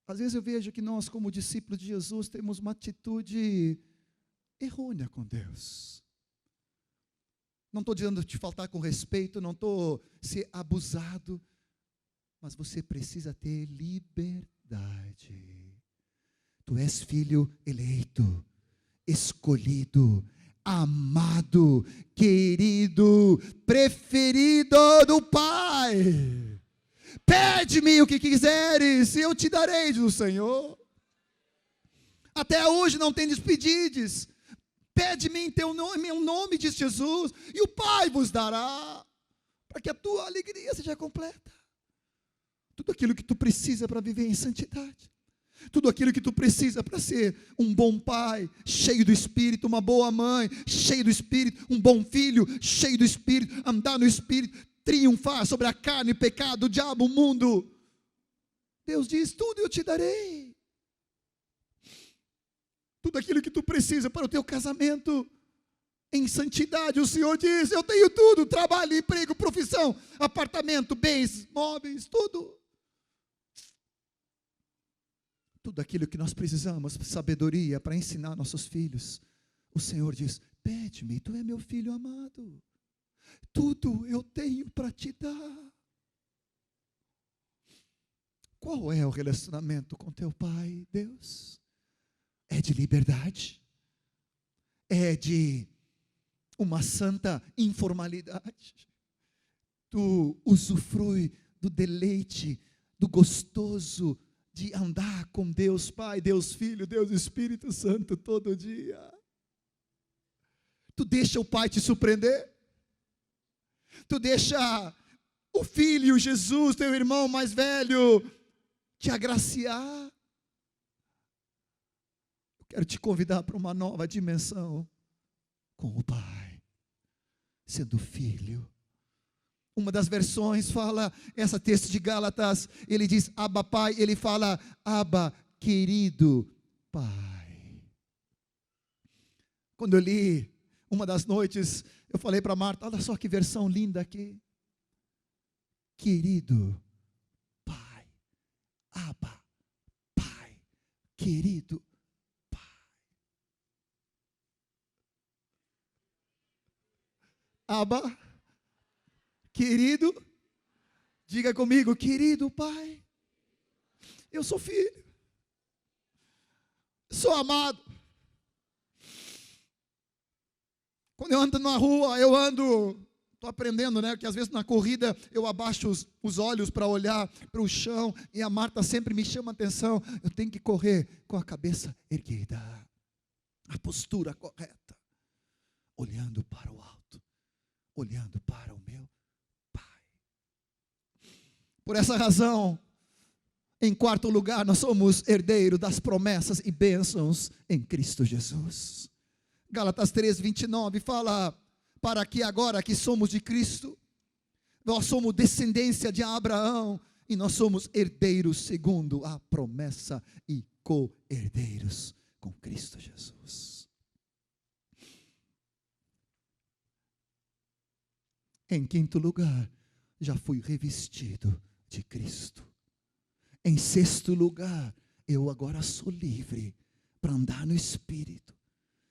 S1: às vezes eu vejo que nós, como discípulos de Jesus, temos uma atitude errônea com Deus. Não estou dizendo te faltar com respeito, não estou ser abusado, mas você precisa ter liberdade. Tu és filho eleito, escolhido, amado, querido, preferido do Pai. Pede-me o que quiseres, e eu te darei, diz o Senhor. Até hoje não tendes pedides. Pede-me em teu nome, em nome de Jesus, e o Pai vos dará, para que a tua alegria seja completa. Tudo aquilo que tu precisa para viver em santidade. Tudo aquilo que tu precisa para ser um bom pai, cheio do Espírito, uma boa mãe, cheio do Espírito, um bom filho, cheio do Espírito, andar no Espírito, triunfar sobre a carne, o pecado, o diabo, o mundo. Deus diz, tudo eu te darei. Tudo aquilo que tu precisa para o teu casamento, em santidade, o Senhor diz, eu tenho tudo, trabalho, emprego, profissão, apartamento, bens, móveis, tudo. Tudo aquilo que nós precisamos, sabedoria para ensinar nossos filhos. O Senhor diz, pede-me, tu é meu filho amado. Tudo eu tenho para te dar. Qual é o relacionamento com teu Pai, Deus? É de liberdade? É de uma santa informalidade? Tu usufrui do deleite, do gostoso, de andar com Deus Pai, Deus Filho, Deus Espírito Santo todo dia. Tu deixa o Pai te surpreender? Tu deixa o Filho, Jesus, teu irmão mais velho, te agraciar? Eu quero te convidar para uma nova dimensão com o Pai, sendo filho. Uma das versões fala, essa texto de Gálatas, ele diz, Abba Pai, ele fala, Abba, querido Pai. Quando eu li, uma das noites, eu falei para Marta, olha só que versão linda aqui. Querido Pai, Abba, Pai, querido Pai. Abba, querido, diga comigo, querido Pai, eu sou filho, sou amado. Quando eu ando na rua, estou aprendendo, né, que às vezes na corrida eu abaixo os olhos para olhar para o chão, e a Marta sempre me chama a atenção, eu tenho que correr com a cabeça erguida, a postura correta, olhando para o alto, olhando para o meu. Por essa razão, em quarto lugar, nós somos herdeiros das promessas e bênçãos em Cristo Jesus. Gálatas 3:29 fala, para que agora que somos de Cristo, nós somos descendência de Abraão, e nós somos herdeiros segundo a promessa e co-herdeiros com Cristo Jesus. Em quinto lugar, já fui revestido de Cristo. Em sexto lugar, eu agora sou livre para andar no Espírito,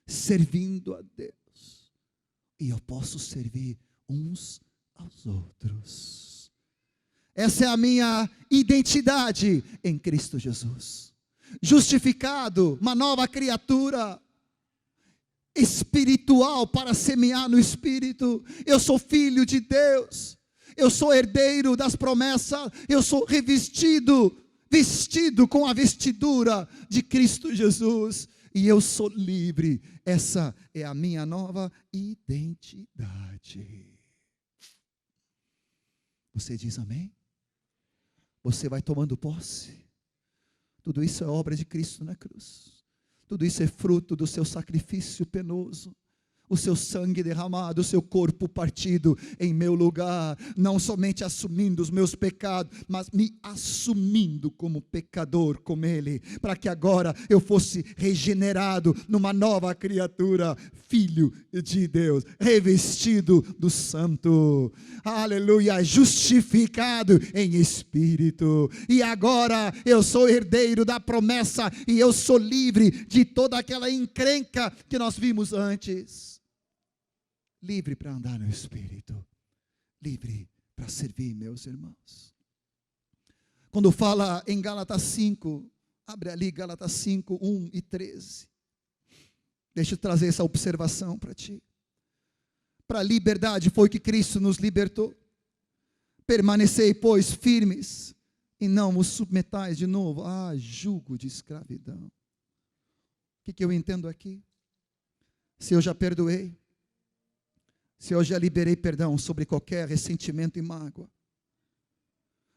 S1: servindo a Deus. E eu posso servir uns aos outros. Essa é a minha identidade em Cristo Jesus. Justificado, uma nova criatura espiritual para semear no Espírito. Eu sou filho de Deus. Eu sou herdeiro das promessas. Eu sou vestido com a vestidura de Cristo Jesus. E eu sou livre. Essa é a minha nova identidade. Você diz amém? Você vai tomando posse. Tudo isso é obra de Cristo na cruz. Tudo isso é fruto do seu sacrifício penoso. O seu sangue derramado, o seu corpo partido em meu lugar, não somente assumindo os meus pecados, mas me assumindo como pecador com Ele, para que agora eu fosse regenerado numa nova criatura, filho de Deus, revestido do Santo, aleluia, justificado em Espírito, e agora eu sou herdeiro da promessa, e eu sou livre de toda aquela encrenca que nós vimos antes. Livre para andar no Espírito, livre para servir, meus irmãos. Quando fala em Gálatas 5, abre ali Gálatas 5, 1 e 13. Deixa eu trazer essa observação para ti. Para a liberdade foi que Cristo nos libertou. Permanecei, pois, firmes, e não vos submetais de novo a jugo de escravidão. O que eu entendo aqui? Se eu já perdoei, se eu já liberei perdão sobre qualquer ressentimento e mágoa,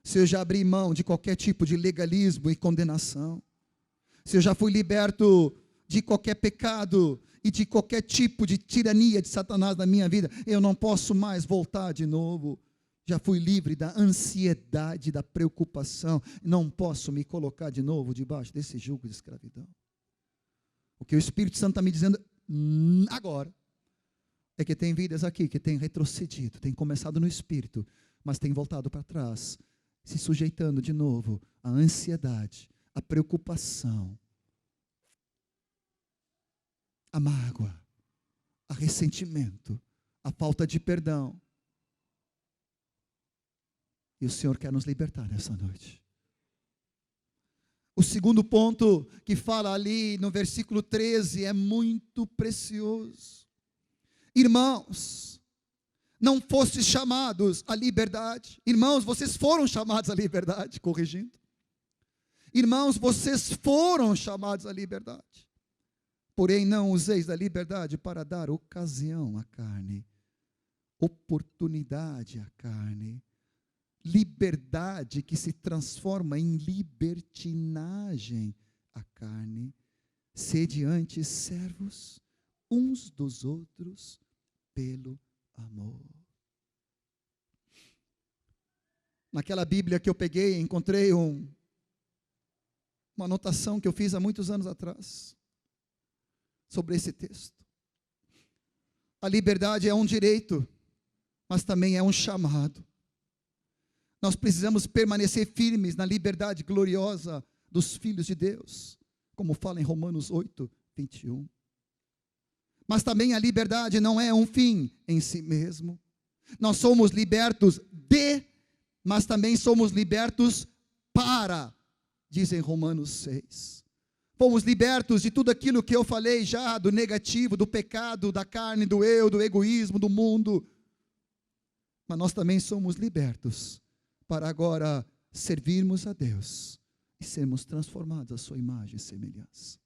S1: se eu já abri mão de qualquer tipo de legalismo e condenação, se eu já fui liberto de qualquer pecado e de qualquer tipo de tirania de Satanás na minha vida, eu não posso mais voltar de novo. Já fui livre da ansiedade, da preocupação, não posso me colocar de novo debaixo desse jugo de escravidão. O que o Espírito Santo está me dizendo agora é que tem vidas aqui que têm retrocedido, têm começado no Espírito, mas têm voltado para trás, se sujeitando de novo à ansiedade, à preocupação, à mágoa, a ressentimento, a falta de perdão. E o Senhor quer nos libertar nessa noite. O segundo ponto que fala ali no versículo 13 é muito precioso. Irmãos, não fostes chamados à liberdade. Irmãos, vocês foram chamados à liberdade, corrigindo. Irmãos, vocês foram chamados à liberdade. Porém, não useis da liberdade para dar ocasião à carne, oportunidade à carne. Liberdade que se transforma em libertinagem à carne. Sede antes servos uns dos outros pelo amor. Naquela Bíblia que eu peguei, encontrei uma anotação que eu fiz há muitos anos atrás, sobre esse texto. A liberdade é um direito, mas também é um chamado. Nós precisamos permanecer firmes na liberdade gloriosa dos filhos de Deus, como fala em Romanos 8, 21. Mas também a liberdade não é um fim em si mesmo. Nós somos libertos mas também somos libertos para, diz em Romanos 6. Fomos libertos de tudo aquilo que eu falei já, do negativo, do pecado, da carne, do eu, do egoísmo, do mundo. Mas nós também somos libertos para agora servirmos a Deus e sermos transformados à sua imagem e semelhança.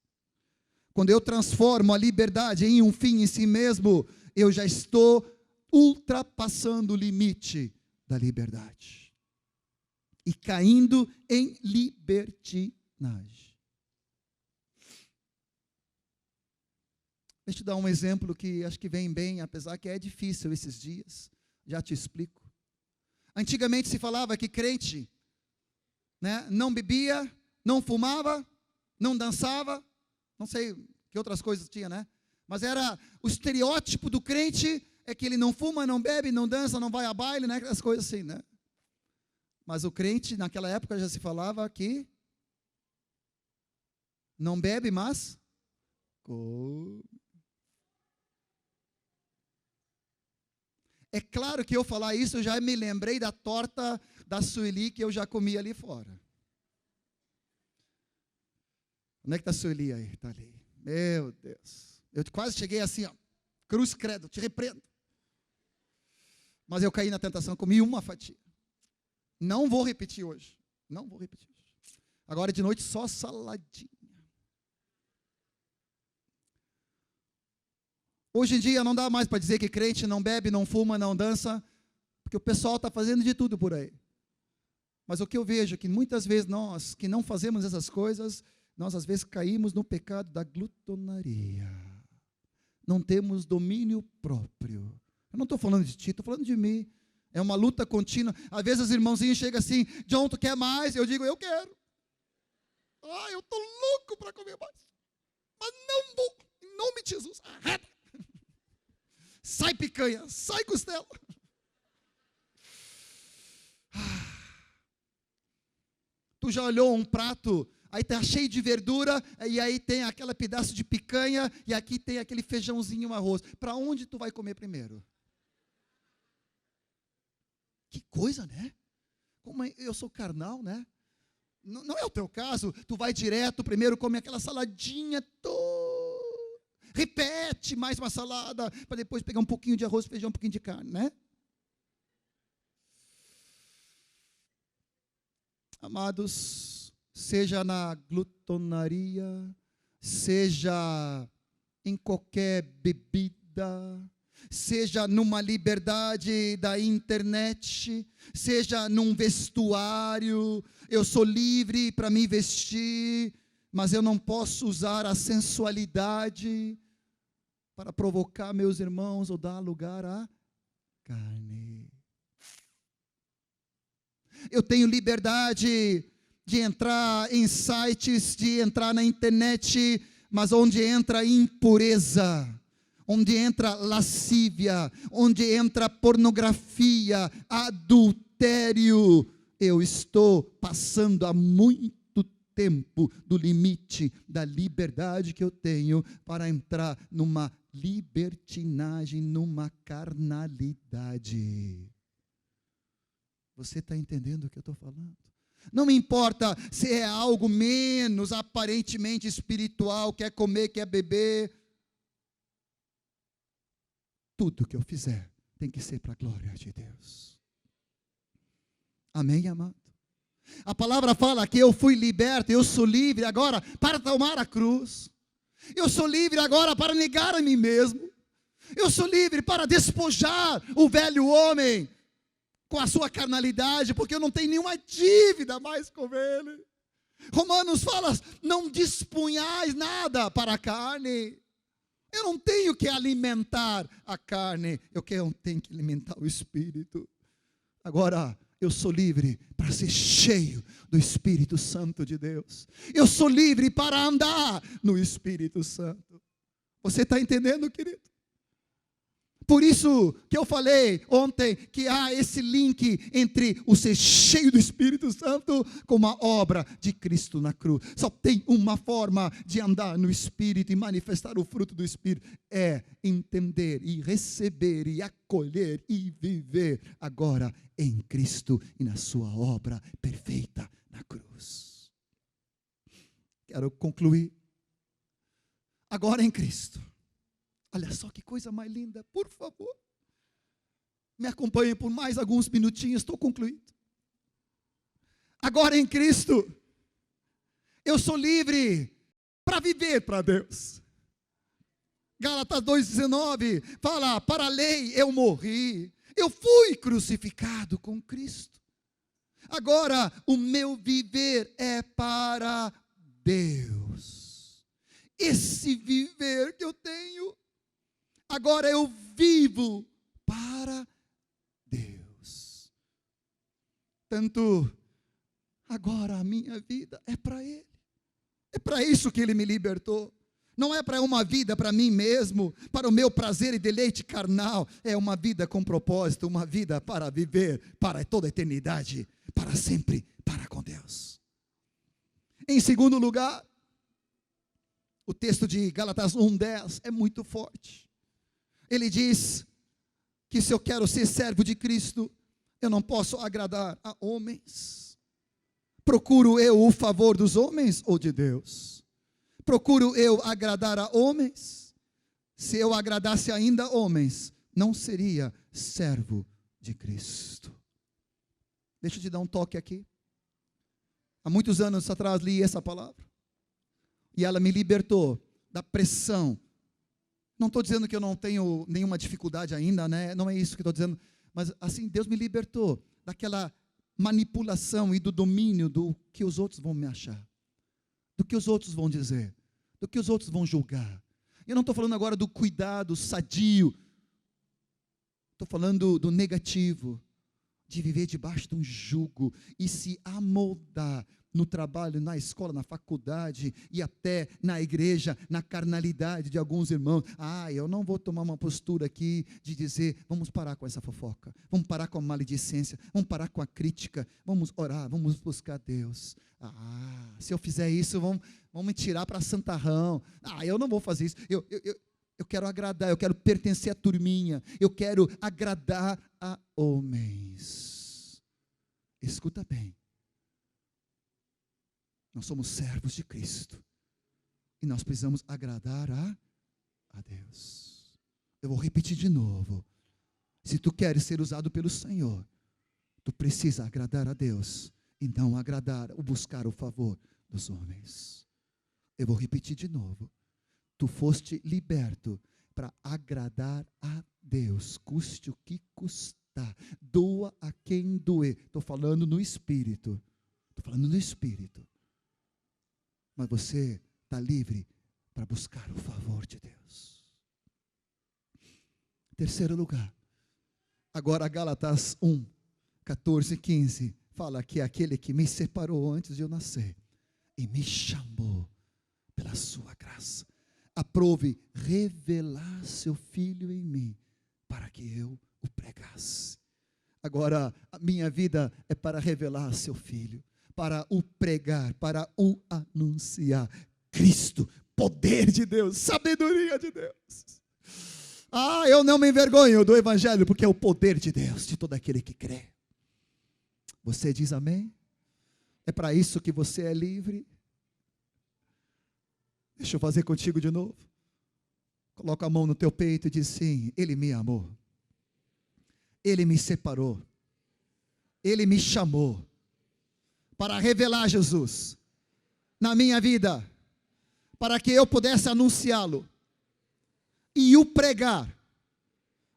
S1: Quando eu transformo a liberdade em um fim em si mesmo, eu já estou ultrapassando o limite da liberdade e caindo em libertinagem. Deixa eu dar um exemplo que acho que vem bem, apesar que é difícil esses dias, já te explico. Antigamente se falava que crente né? Não bebia, não fumava, não dançava, não sei que outras coisas tinha, né? Mas era o estereótipo do crente, é que ele não fuma, não bebe, não dança, não vai a baile, né? Aquelas coisas assim, né? Mas o crente, naquela época, já se falava que não bebe, mas come. É claro que eu falar isso, eu já me lembrei da torta da Sueli que eu já comi ali fora. Onde é que está a Sueli aí? Está ali. Meu Deus. Eu quase cheguei assim, ó. Cruz credo, te repreendo. Mas eu caí na tentação, comi uma fatia. Não vou repetir hoje. Não vou repetir hoje. Agora de noite só saladinha. Hoje em dia não dá mais para dizer que crente não bebe, não fuma, não dança, porque o pessoal está fazendo de tudo por aí. Mas o que eu vejo é que muitas vezes nós que não fazemos essas coisas, nós às vezes caímos no pecado da glutonaria. Não temos domínio próprio. Eu não estou falando de ti, estou falando de mim. É uma luta contínua. Às vezes os irmãozinhos chegam assim, John, tu quer mais? Eu digo, eu quero. Ah, eu estou louco para comer mais. Mas não vou. Em nome de Jesus, arreda. Sai picanha, sai costela. Tu já olhou um prato, aí está cheio de verdura, e aí tem aquele pedaço de picanha, e aqui tem aquele feijãozinho, arroz. Para onde tu vai comer primeiro? Que coisa, né? Como eu sou carnal, né? Não é o teu caso, tu vai direto, primeiro come aquela saladinha toda. Repete mais uma salada, para depois pegar um pouquinho de arroz, feijão, um pouquinho de carne, né? Amados, seja na glutonaria, seja em qualquer bebida, seja numa liberdade da internet, seja num vestuário, eu sou livre para me vestir, mas eu não posso usar a sensualidade para provocar meus irmãos ou dar lugar à carne. Eu tenho liberdade de entrar em sites, de entrar na internet, mas onde entra impureza, onde entra lascívia, onde entra pornografia, adultério, eu estou passando há muito tempo do limite da liberdade que eu tenho para entrar numa libertinagem, numa carnalidade. Você está entendendo o que eu estou falando? Não me importa se é algo menos aparentemente espiritual, quer comer, quer beber. Tudo que eu fizer tem que ser para a glória de Deus. Amém, amado? A palavra fala que eu fui liberto, eu sou livre agora para tomar a cruz. Eu sou livre agora para negar a mim mesmo. Eu sou livre para despojar o velho homem com a sua carnalidade, porque eu não tenho nenhuma dívida mais com ele. Romanos fala, não dispunhais nada para a carne. Eu não tenho que alimentar a carne, eu tenho que alimentar o Espírito. Agora, eu sou livre para ser cheio do Espírito Santo de Deus. Eu sou livre para andar no Espírito Santo. Você está entendendo, querido? Por isso que eu falei ontem que há esse link entre o ser cheio do Espírito Santo com a obra de Cristo na cruz. Só tem uma forma de andar no Espírito e manifestar o fruto do Espírito, é entender e receber e acolher e viver agora em Cristo e na sua obra perfeita na cruz. Quero concluir. Agora em Cristo. Olha só que coisa mais linda, por favor. Me acompanhe por mais alguns minutinhos, estou concluindo. Agora em Cristo, eu sou livre para viver para Deus. Gálatas 2,19 fala, para a lei eu morri, eu fui crucificado com Cristo. Agora o meu viver é para Deus. Esse viver que eu tenho, agora eu vivo para Deus. Tanto Agora a minha vida é para Ele. É para isso que Ele me libertou. Não é para uma vida para mim mesmo, para o meu prazer e deleite carnal. É uma vida com propósito, uma vida para viver para toda a eternidade, para sempre, para com Deus. Em segundo lugar, o texto de Gálatas 1:10 é muito forte. Ele diz que se eu quero ser servo de Cristo, eu não posso agradar a homens. Procuro eu o favor dos homens ou de Deus? Procuro eu agradar a homens? Se eu agradasse ainda homens, não seria servo de Cristo. Deixa eu te dar um toque aqui. Há muitos anos atrás li essa palavra. E ela me libertou da pressão. Não estou dizendo que eu não tenho nenhuma dificuldade ainda, né? Não é isso que estou dizendo. Mas assim, Deus me libertou daquela manipulação e do domínio do que os outros vão me achar, do que os outros vão dizer, do que os outros vão julgar. Eu não estou falando agora do cuidado sadio, estou falando do negativo, de viver debaixo de um jugo e se amoldar no trabalho, na escola, na faculdade e até na igreja, na carnalidade de alguns irmãos. Eu não vou tomar uma postura aqui de dizer, vamos parar com essa fofoca, vamos parar com a maledicência, vamos parar com a crítica, vamos orar, vamos buscar Deus. Se eu fizer isso, vão me tirar para santarrão. Eu não vou fazer isso. Eu quero agradar, eu quero pertencer à turminha, eu quero agradar a homens. Escuta bem. Nós somos servos de Cristo. E nós precisamos agradar a Deus. Eu vou repetir de novo. Se tu queres ser usado pelo Senhor, tu precisa agradar a Deus e não agradar ou buscar o favor dos homens. Eu vou repetir de novo. Tu foste liberto para agradar a Deus, custe o que custar. Doa a quem doer. Estou falando no Espírito. Estou falando no Espírito. Mas você está livre para buscar o favor de Deus. Terceiro lugar. Agora Gálatas 1, 14 e 15. Fala que é aquele que me separou antes de eu nascer e me chamou pela sua graça. Aprove revelar seu Filho em mim para que eu o pregasse. Agora a minha vida é para revelar seu Filho, para o pregar, para o anunciar. Cristo, poder de Deus, sabedoria de Deus. Eu não me envergonho do Evangelho, porque é o poder de Deus, de todo aquele que crê. Você diz amém? É para isso que você é livre? Deixa eu fazer contigo de novo. Coloca a mão no teu peito e diz sim, Ele me amou. Ele me separou. Ele me chamou para revelar Jesus na minha vida, para que eu pudesse anunciá-lo e o pregar.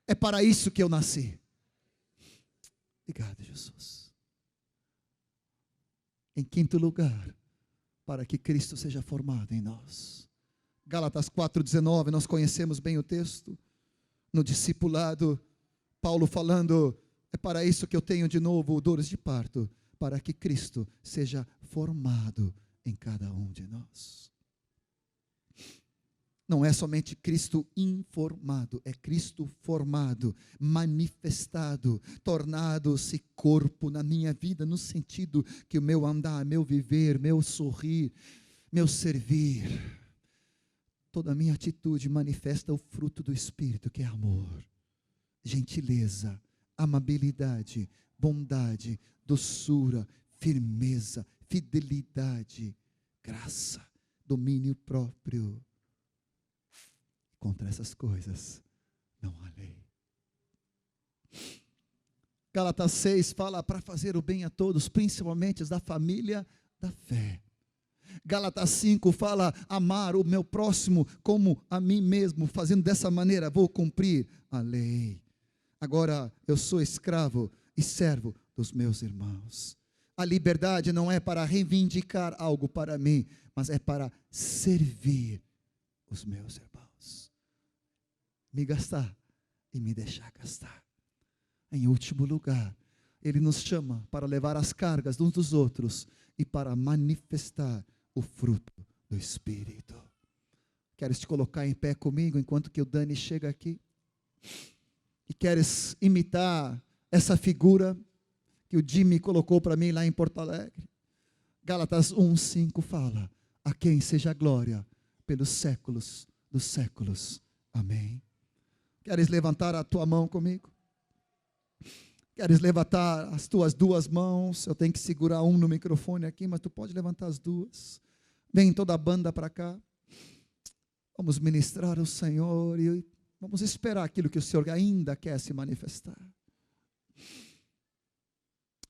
S1: É para isso que eu nasci. Obrigado, Jesus. Em quinto lugar, para que Cristo seja formado em nós. Gálatas 4:19, nós conhecemos bem o texto. No discipulado, Paulo falando, é para isso que eu tenho de novo dores de parto, para que Cristo seja formado em cada um de nós. Não é somente Cristo informado, é Cristo formado, manifestado, tornado-se corpo na minha vida, no sentido que o meu andar, meu viver, meu sorrir, meu servir, toda a minha atitude manifesta o fruto do Espírito, que é amor, gentileza, amabilidade, bondade, doçura, firmeza, fidelidade, graça, domínio próprio. Contra essas coisas não há lei. Gálatas 6 fala para fazer o bem a todos, principalmente da família da fé. Gálatas 5 fala amar o meu próximo como a mim mesmo, fazendo dessa maneira vou cumprir a lei. Agora eu sou escravo e servo dos meus irmãos. A liberdade não é para reivindicar algo para mim, mas é para servir os meus irmãos. Me gastar e me deixar gastar. Em último lugar, Ele nos chama para levar as cargas uns dos outros e para manifestar o fruto do Espírito. Queres te colocar em pé comigo enquanto que o Dani chega aqui? E queres imitar essa figura que o Jimmy colocou para mim lá em Porto Alegre? Gálatas 1:5 fala: a quem seja a glória pelos séculos dos séculos. Amém. Queres levantar a tua mão comigo? Queres levantar as tuas duas mãos? Eu tenho que segurar um no microfone aqui, mas tu pode levantar as duas. Vem toda a banda para cá. Vamos ministrar ao Senhor e vamos esperar aquilo que o Senhor ainda quer se manifestar.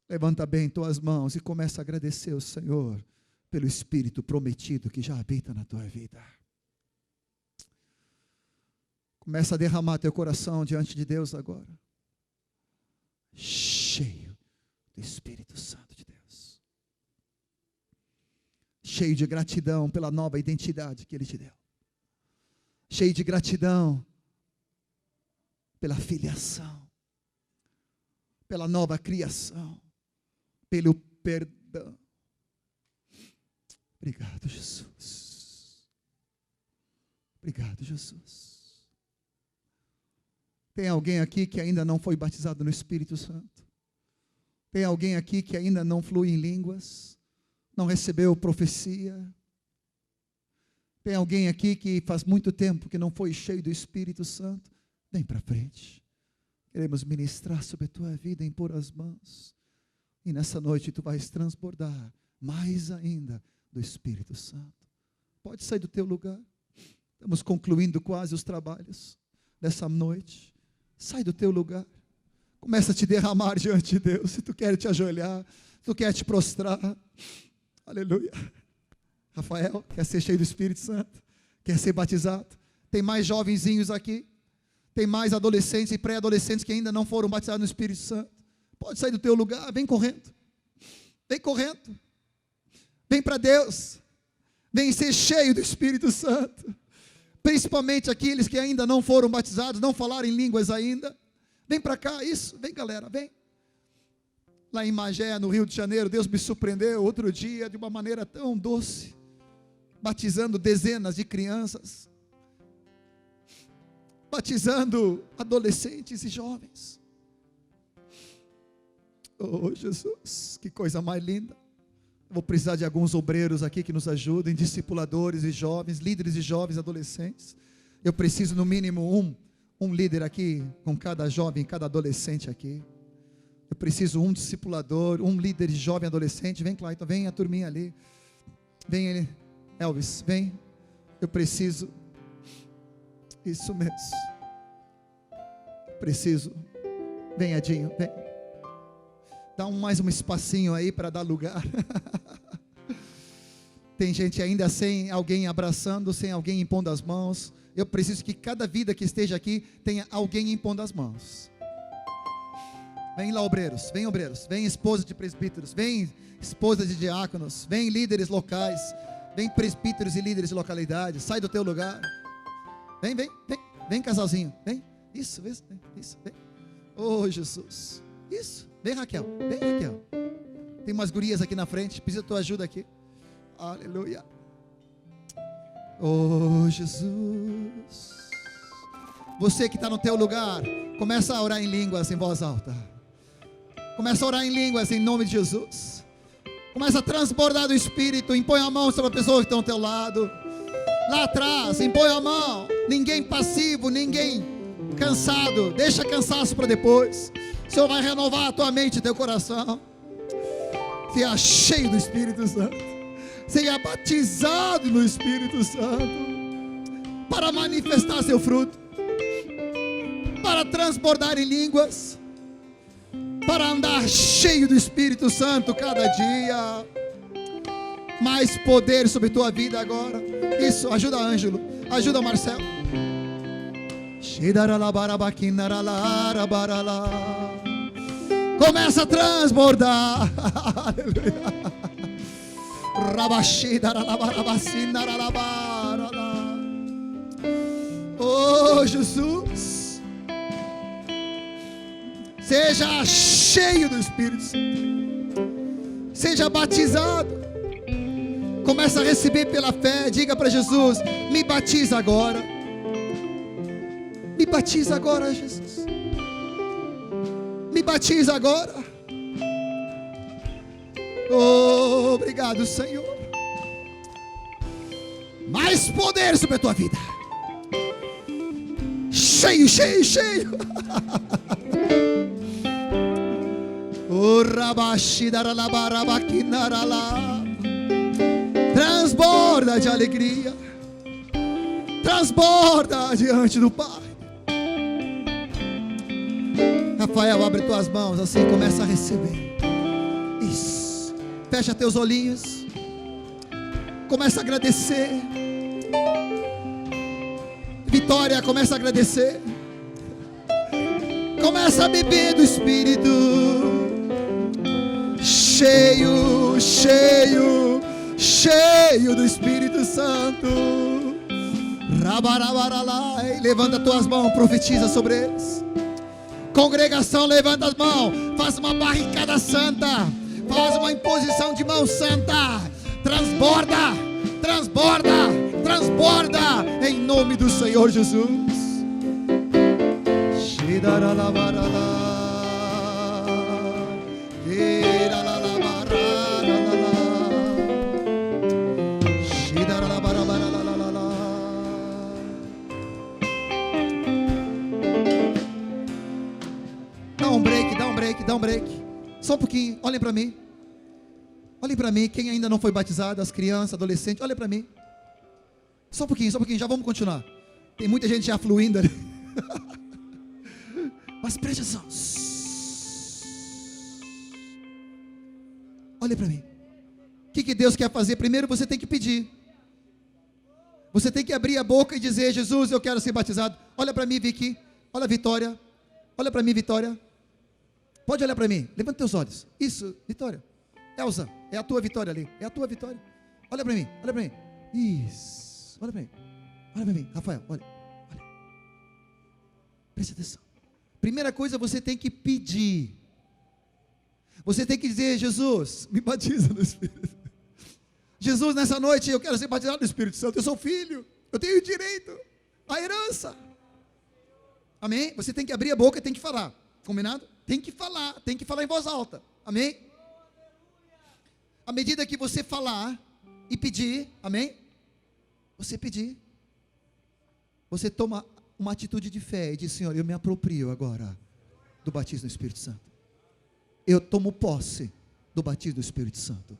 S1: Levanta bem tuas mãos e começa a agradecer ao Senhor pelo Espírito prometido que já habita na tua vida. Começa a derramar teu coração diante de Deus agora, cheio do Espírito Santo de Deus, cheio de gratidão pela nova identidade que Ele te deu, cheio de gratidão pela filiação, pela nova criação, pelo perdão. Obrigado, Jesus. Obrigado, Jesus. Tem alguém aqui que ainda não foi batizado no Espírito Santo? Tem alguém aqui que ainda não flui em línguas? Não recebeu profecia? Tem alguém aqui que faz muito tempo que não foi cheio do Espírito Santo? Vem para frente. Queremos ministrar sobre a tua vida, impor as mãos. E nessa noite tu vais transbordar mais ainda do Espírito Santo. Pode sair do teu lugar. Estamos concluindo quase os trabalhos dessa noite. Sai do teu lugar. Começa a te derramar diante de Deus. Se tu quer te ajoelhar, se tu quer te prostrar. Aleluia. Rafael, quer ser cheio do Espírito Santo? Quer ser batizado? Tem mais jovenzinhos aqui? Tem mais adolescentes e pré-adolescentes que ainda não foram batizados no Espírito Santo? Pode sair do teu lugar, vem correndo. Vem correndo. Vem para Deus. Vem ser cheio do Espírito Santo. Principalmente aqueles que ainda não foram batizados, não falaram em línguas ainda. Vem para cá, isso, vem galera, vem. Lá em Magé, no Rio de Janeiro, Deus me surpreendeu outro dia de uma maneira tão doce, batizando dezenas de crianças, batizando adolescentes e jovens. Oh Jesus, que coisa mais linda. Vou precisar de alguns obreiros aqui que nos ajudem, discipuladores e jovens, líderes de jovens, adolescentes. Eu preciso no mínimo um líder aqui, com cada jovem, cada adolescente aqui. Eu preciso um discipulador, um líder de jovem adolescente. Vem, Clayton, vem a turminha ali. Vem ele, Elvis, vem. Eu preciso. Isso mesmo. Preciso. Vem, Edinho, vem. Dá mais um espacinho aí para dar lugar. Tem gente ainda sem alguém abraçando, sem alguém impondo as mãos. Eu preciso que cada vida que esteja aqui tenha alguém impondo as mãos. Vem lá, obreiros, vem esposa de presbíteros, vem esposa de diáconos, vem líderes locais, vem presbíteros e líderes de localidade. Sai do teu lugar. Vem casalzinho, vem. Isso, vem. Oh Jesus, isso. Vem Raquel. Tem umas gurias aqui na frente, precisa da tua ajuda aqui. Aleluia. Oh Jesus. Você que está no teu lugar, começa a orar em línguas em voz alta. Começa a orar em línguas em nome de Jesus. Começa a transbordar do Espírito. Impõe a mão sobre a pessoa que está ao teu lado. Lá atrás, impõe a mão. Ninguém passivo, ninguém cansado. Deixa cansaço para depois. O Senhor vai renovar a tua mente e teu coração. Seja cheio do Espírito Santo. Seja batizado no Espírito Santo. Para manifestar seu fruto. Para transbordar em línguas. Para andar cheio do Espírito Santo cada dia. Mais poder sobre tua vida agora. Isso, ajuda Ângelo. Ajuda Marcelo. Começa a transbordar. Oh Jesus. Seja cheio do Espírito Santo. Seja batizado. Começa a receber pela fé. Diga para Jesus: me batiza agora. Me batiza agora, Jesus. Me batiza agora. Oh, obrigado, Senhor. Mais poder sobre a tua vida. Cheio, cheio, cheio. Transborda de alegria. Transborda diante do Pai. Rafael, abre tuas mãos assim, começa a receber. Isso. Fecha teus olhinhos. Começa a agradecer. Vitória, começa a agradecer. Começa a beber do Espírito. Cheio, cheio, cheio do Espírito Santo. Rabarabaralai. Levanta tuas mãos, profetiza sobre eles. Congregação, levanta as mãos. Faz uma barricada santa. Faz uma imposição de mão santa. Transborda, transborda, transborda, em nome do Senhor Jesus. Dá um break. Só um pouquinho, olhem para mim. Olhem para mim, quem ainda não foi batizado, as crianças, adolescentes, olhem para mim. Só um pouquinho, já vamos continuar. Tem muita gente já fluindo ali. Mas preste atenção. Olha para mim. O que Deus quer fazer? Primeiro você tem que pedir. Você tem que abrir a boca e dizer: Jesus, eu quero ser batizado. Olha para mim, Vicky. Olha a Vitória. Olha para mim, Vitória. Pode olhar para mim. Levanta teus olhos. Isso, Vitória. Elza, é a tua vitória ali. É a tua vitória. Olha para mim, olha para mim. Isso. Olha para mim. Olha para mim. Rafael, olha. Olha. Preste atenção. Primeira coisa, você tem que pedir. Você tem que dizer: Jesus, me batiza no Espírito. Jesus, nessa noite eu quero ser batizado no Espírito Santo. Eu sou filho. Eu tenho direito à herança. Amém? Você tem que abrir a boca e tem que falar. Combinado? Tem que falar em voz alta. Amém? À medida que você falar e pedir, amém? Você pedir, você toma uma atitude de fé e diz: Senhor, eu me aproprio agora do batismo do Espírito Santo. Eu tomo posse do batismo do Espírito Santo.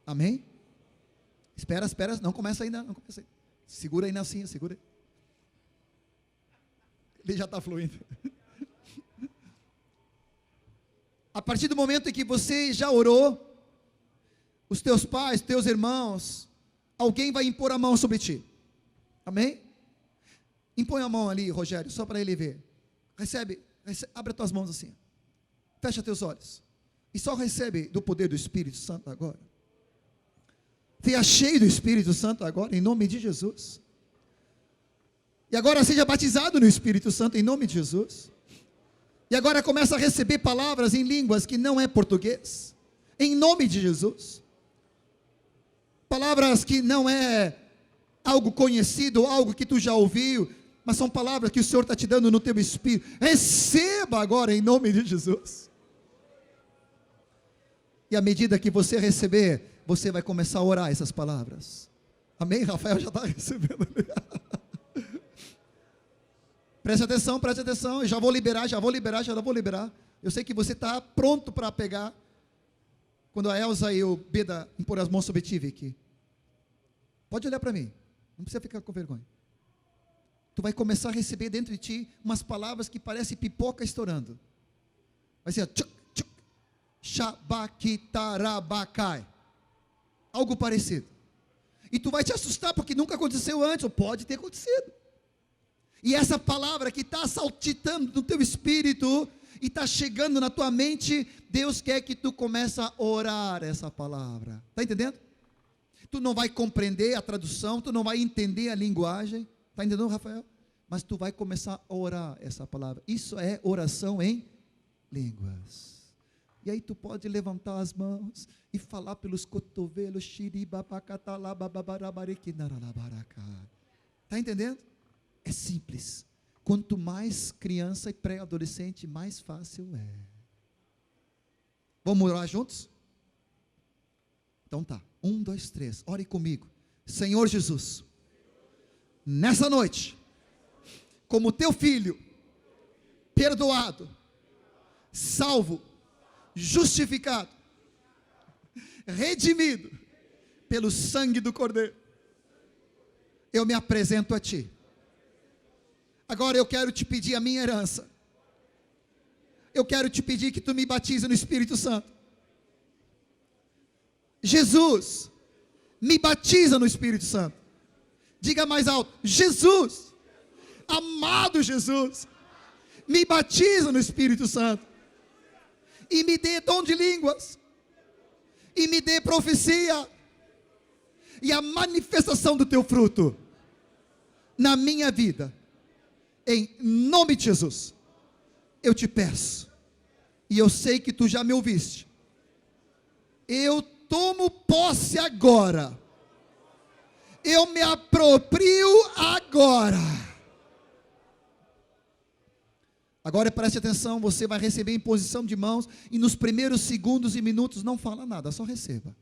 S1: Amém? Espera, não começa ainda, não começa aí. Segura aí, Nelsinho, segura aí. Ele já está fluindo. A partir do momento em que você já orou, os teus pais, teus irmãos, alguém vai impor a mão sobre ti. Amém? Impõe a mão ali, Rogério, só para ele ver. Recebe, abre as tuas mãos assim. Fecha teus olhos. E só recebe do poder do Espírito Santo agora. Seja cheio do Espírito Santo agora, em nome de Jesus. E agora seja batizado no Espírito Santo, em nome de Jesus. E agora começa a receber palavras em línguas que não é português, em nome de Jesus. Palavras que não é algo conhecido, algo que tu já ouviu, mas são palavras que o Senhor está te dando no teu espírito. Receba agora em nome de Jesus. E à medida que você receber, você vai começar a orar essas palavras. Amém? Rafael já está recebendo. Preste atenção, eu já vou liberar. Eu sei que você está pronto para pegar. Quando a Elza e o Beda impor as mãos sobre ti, Vicky. Pode olhar para mim, não precisa ficar com vergonha. Tu vai começar a receber dentro de ti umas palavras que parecem pipoca estourando. Vai ser tchuk, tchuk, shabakitarabakai. Algo parecido. E tu vai te assustar porque nunca aconteceu antes, ou pode ter acontecido. E essa palavra que está saltitando no teu espírito e está chegando na tua mente, Deus quer que tu comece a orar essa palavra. Está entendendo? Tu não vai compreender a tradução, tu não vai entender a linguagem. Está entendendo, Rafael? Mas tu vai começar a orar essa palavra. Isso é oração em línguas. E aí tu pode levantar as mãos e falar pelos cotovelos. Está entendendo? É simples. Quanto mais criança e pré-adolescente, mais fácil é. Vamos orar juntos? Então tá. 1, 2, 3. Ore comigo. Senhor Jesus, nessa noite, como teu filho, perdoado, salvo, justificado, redimido pelo sangue do Cordeiro, eu me apresento a ti. Agora eu quero te pedir a minha herança. Eu quero te pedir que tu me batize no Espírito Santo. Jesus, me batiza no Espírito Santo. Diga mais alto: Jesus, amado Jesus, me batiza no Espírito Santo. E me dê dom de línguas, e me dê profecia, e a manifestação do teu fruto, na minha vida, em nome de Jesus, eu te peço, e eu sei que tu já me ouviste, eu tomo posse agora, eu me aproprio agora. Agora preste atenção, você vai receber imposição de mãos, e nos primeiros segundos e minutos não fala nada, só receba.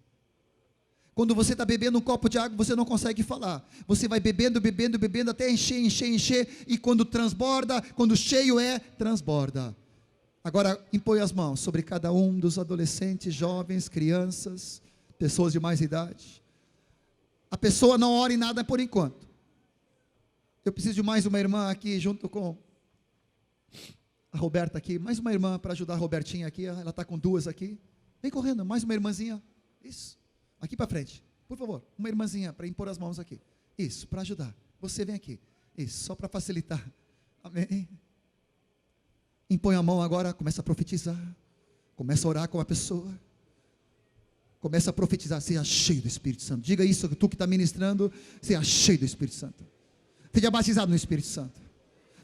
S1: Quando você está bebendo um copo de água, você não consegue falar, você vai bebendo, bebendo, bebendo, até encher, encher, encher, e quando transborda, quando cheio transborda. Agora impõe as mãos sobre cada um dos adolescentes, jovens, crianças, pessoas de mais idade. A pessoa não ora em nada por enquanto. Eu preciso de mais uma irmã aqui, junto com a Roberta aqui, mais uma irmã para ajudar a Robertinha aqui, ela está com 2 aqui, vem correndo, mais uma irmãzinha, isso, aqui para frente, por favor, uma irmãzinha para impor as mãos aqui, isso, para ajudar, você vem aqui, isso, só para facilitar, amém, impõe a mão agora, começa a profetizar, começa a orar com a pessoa, começa a profetizar, seja cheio do Espírito Santo, diga isso, tu que está ministrando, seja cheio do Espírito Santo, seja batizado no Espírito Santo,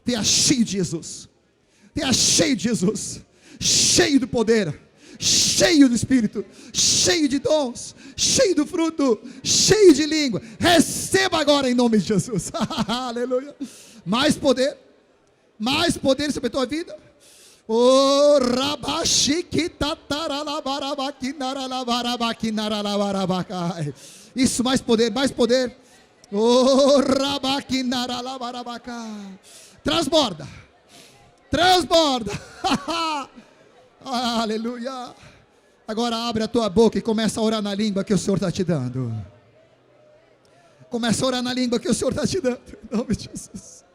S1: seja cheio de Jesus, seja cheio de Jesus, cheio do poder, cheio do Espírito, cheio de dons, cheio do fruto, cheio de língua, receba agora em nome de Jesus, aleluia, mais poder sobre a tua vida, oh, isso, mais poder, oh, transborda, aleluia. Agora abre a tua boca e começa a orar na língua que o Senhor está te dando. Começa a orar na língua que o Senhor está te dando, em nome de Jesus.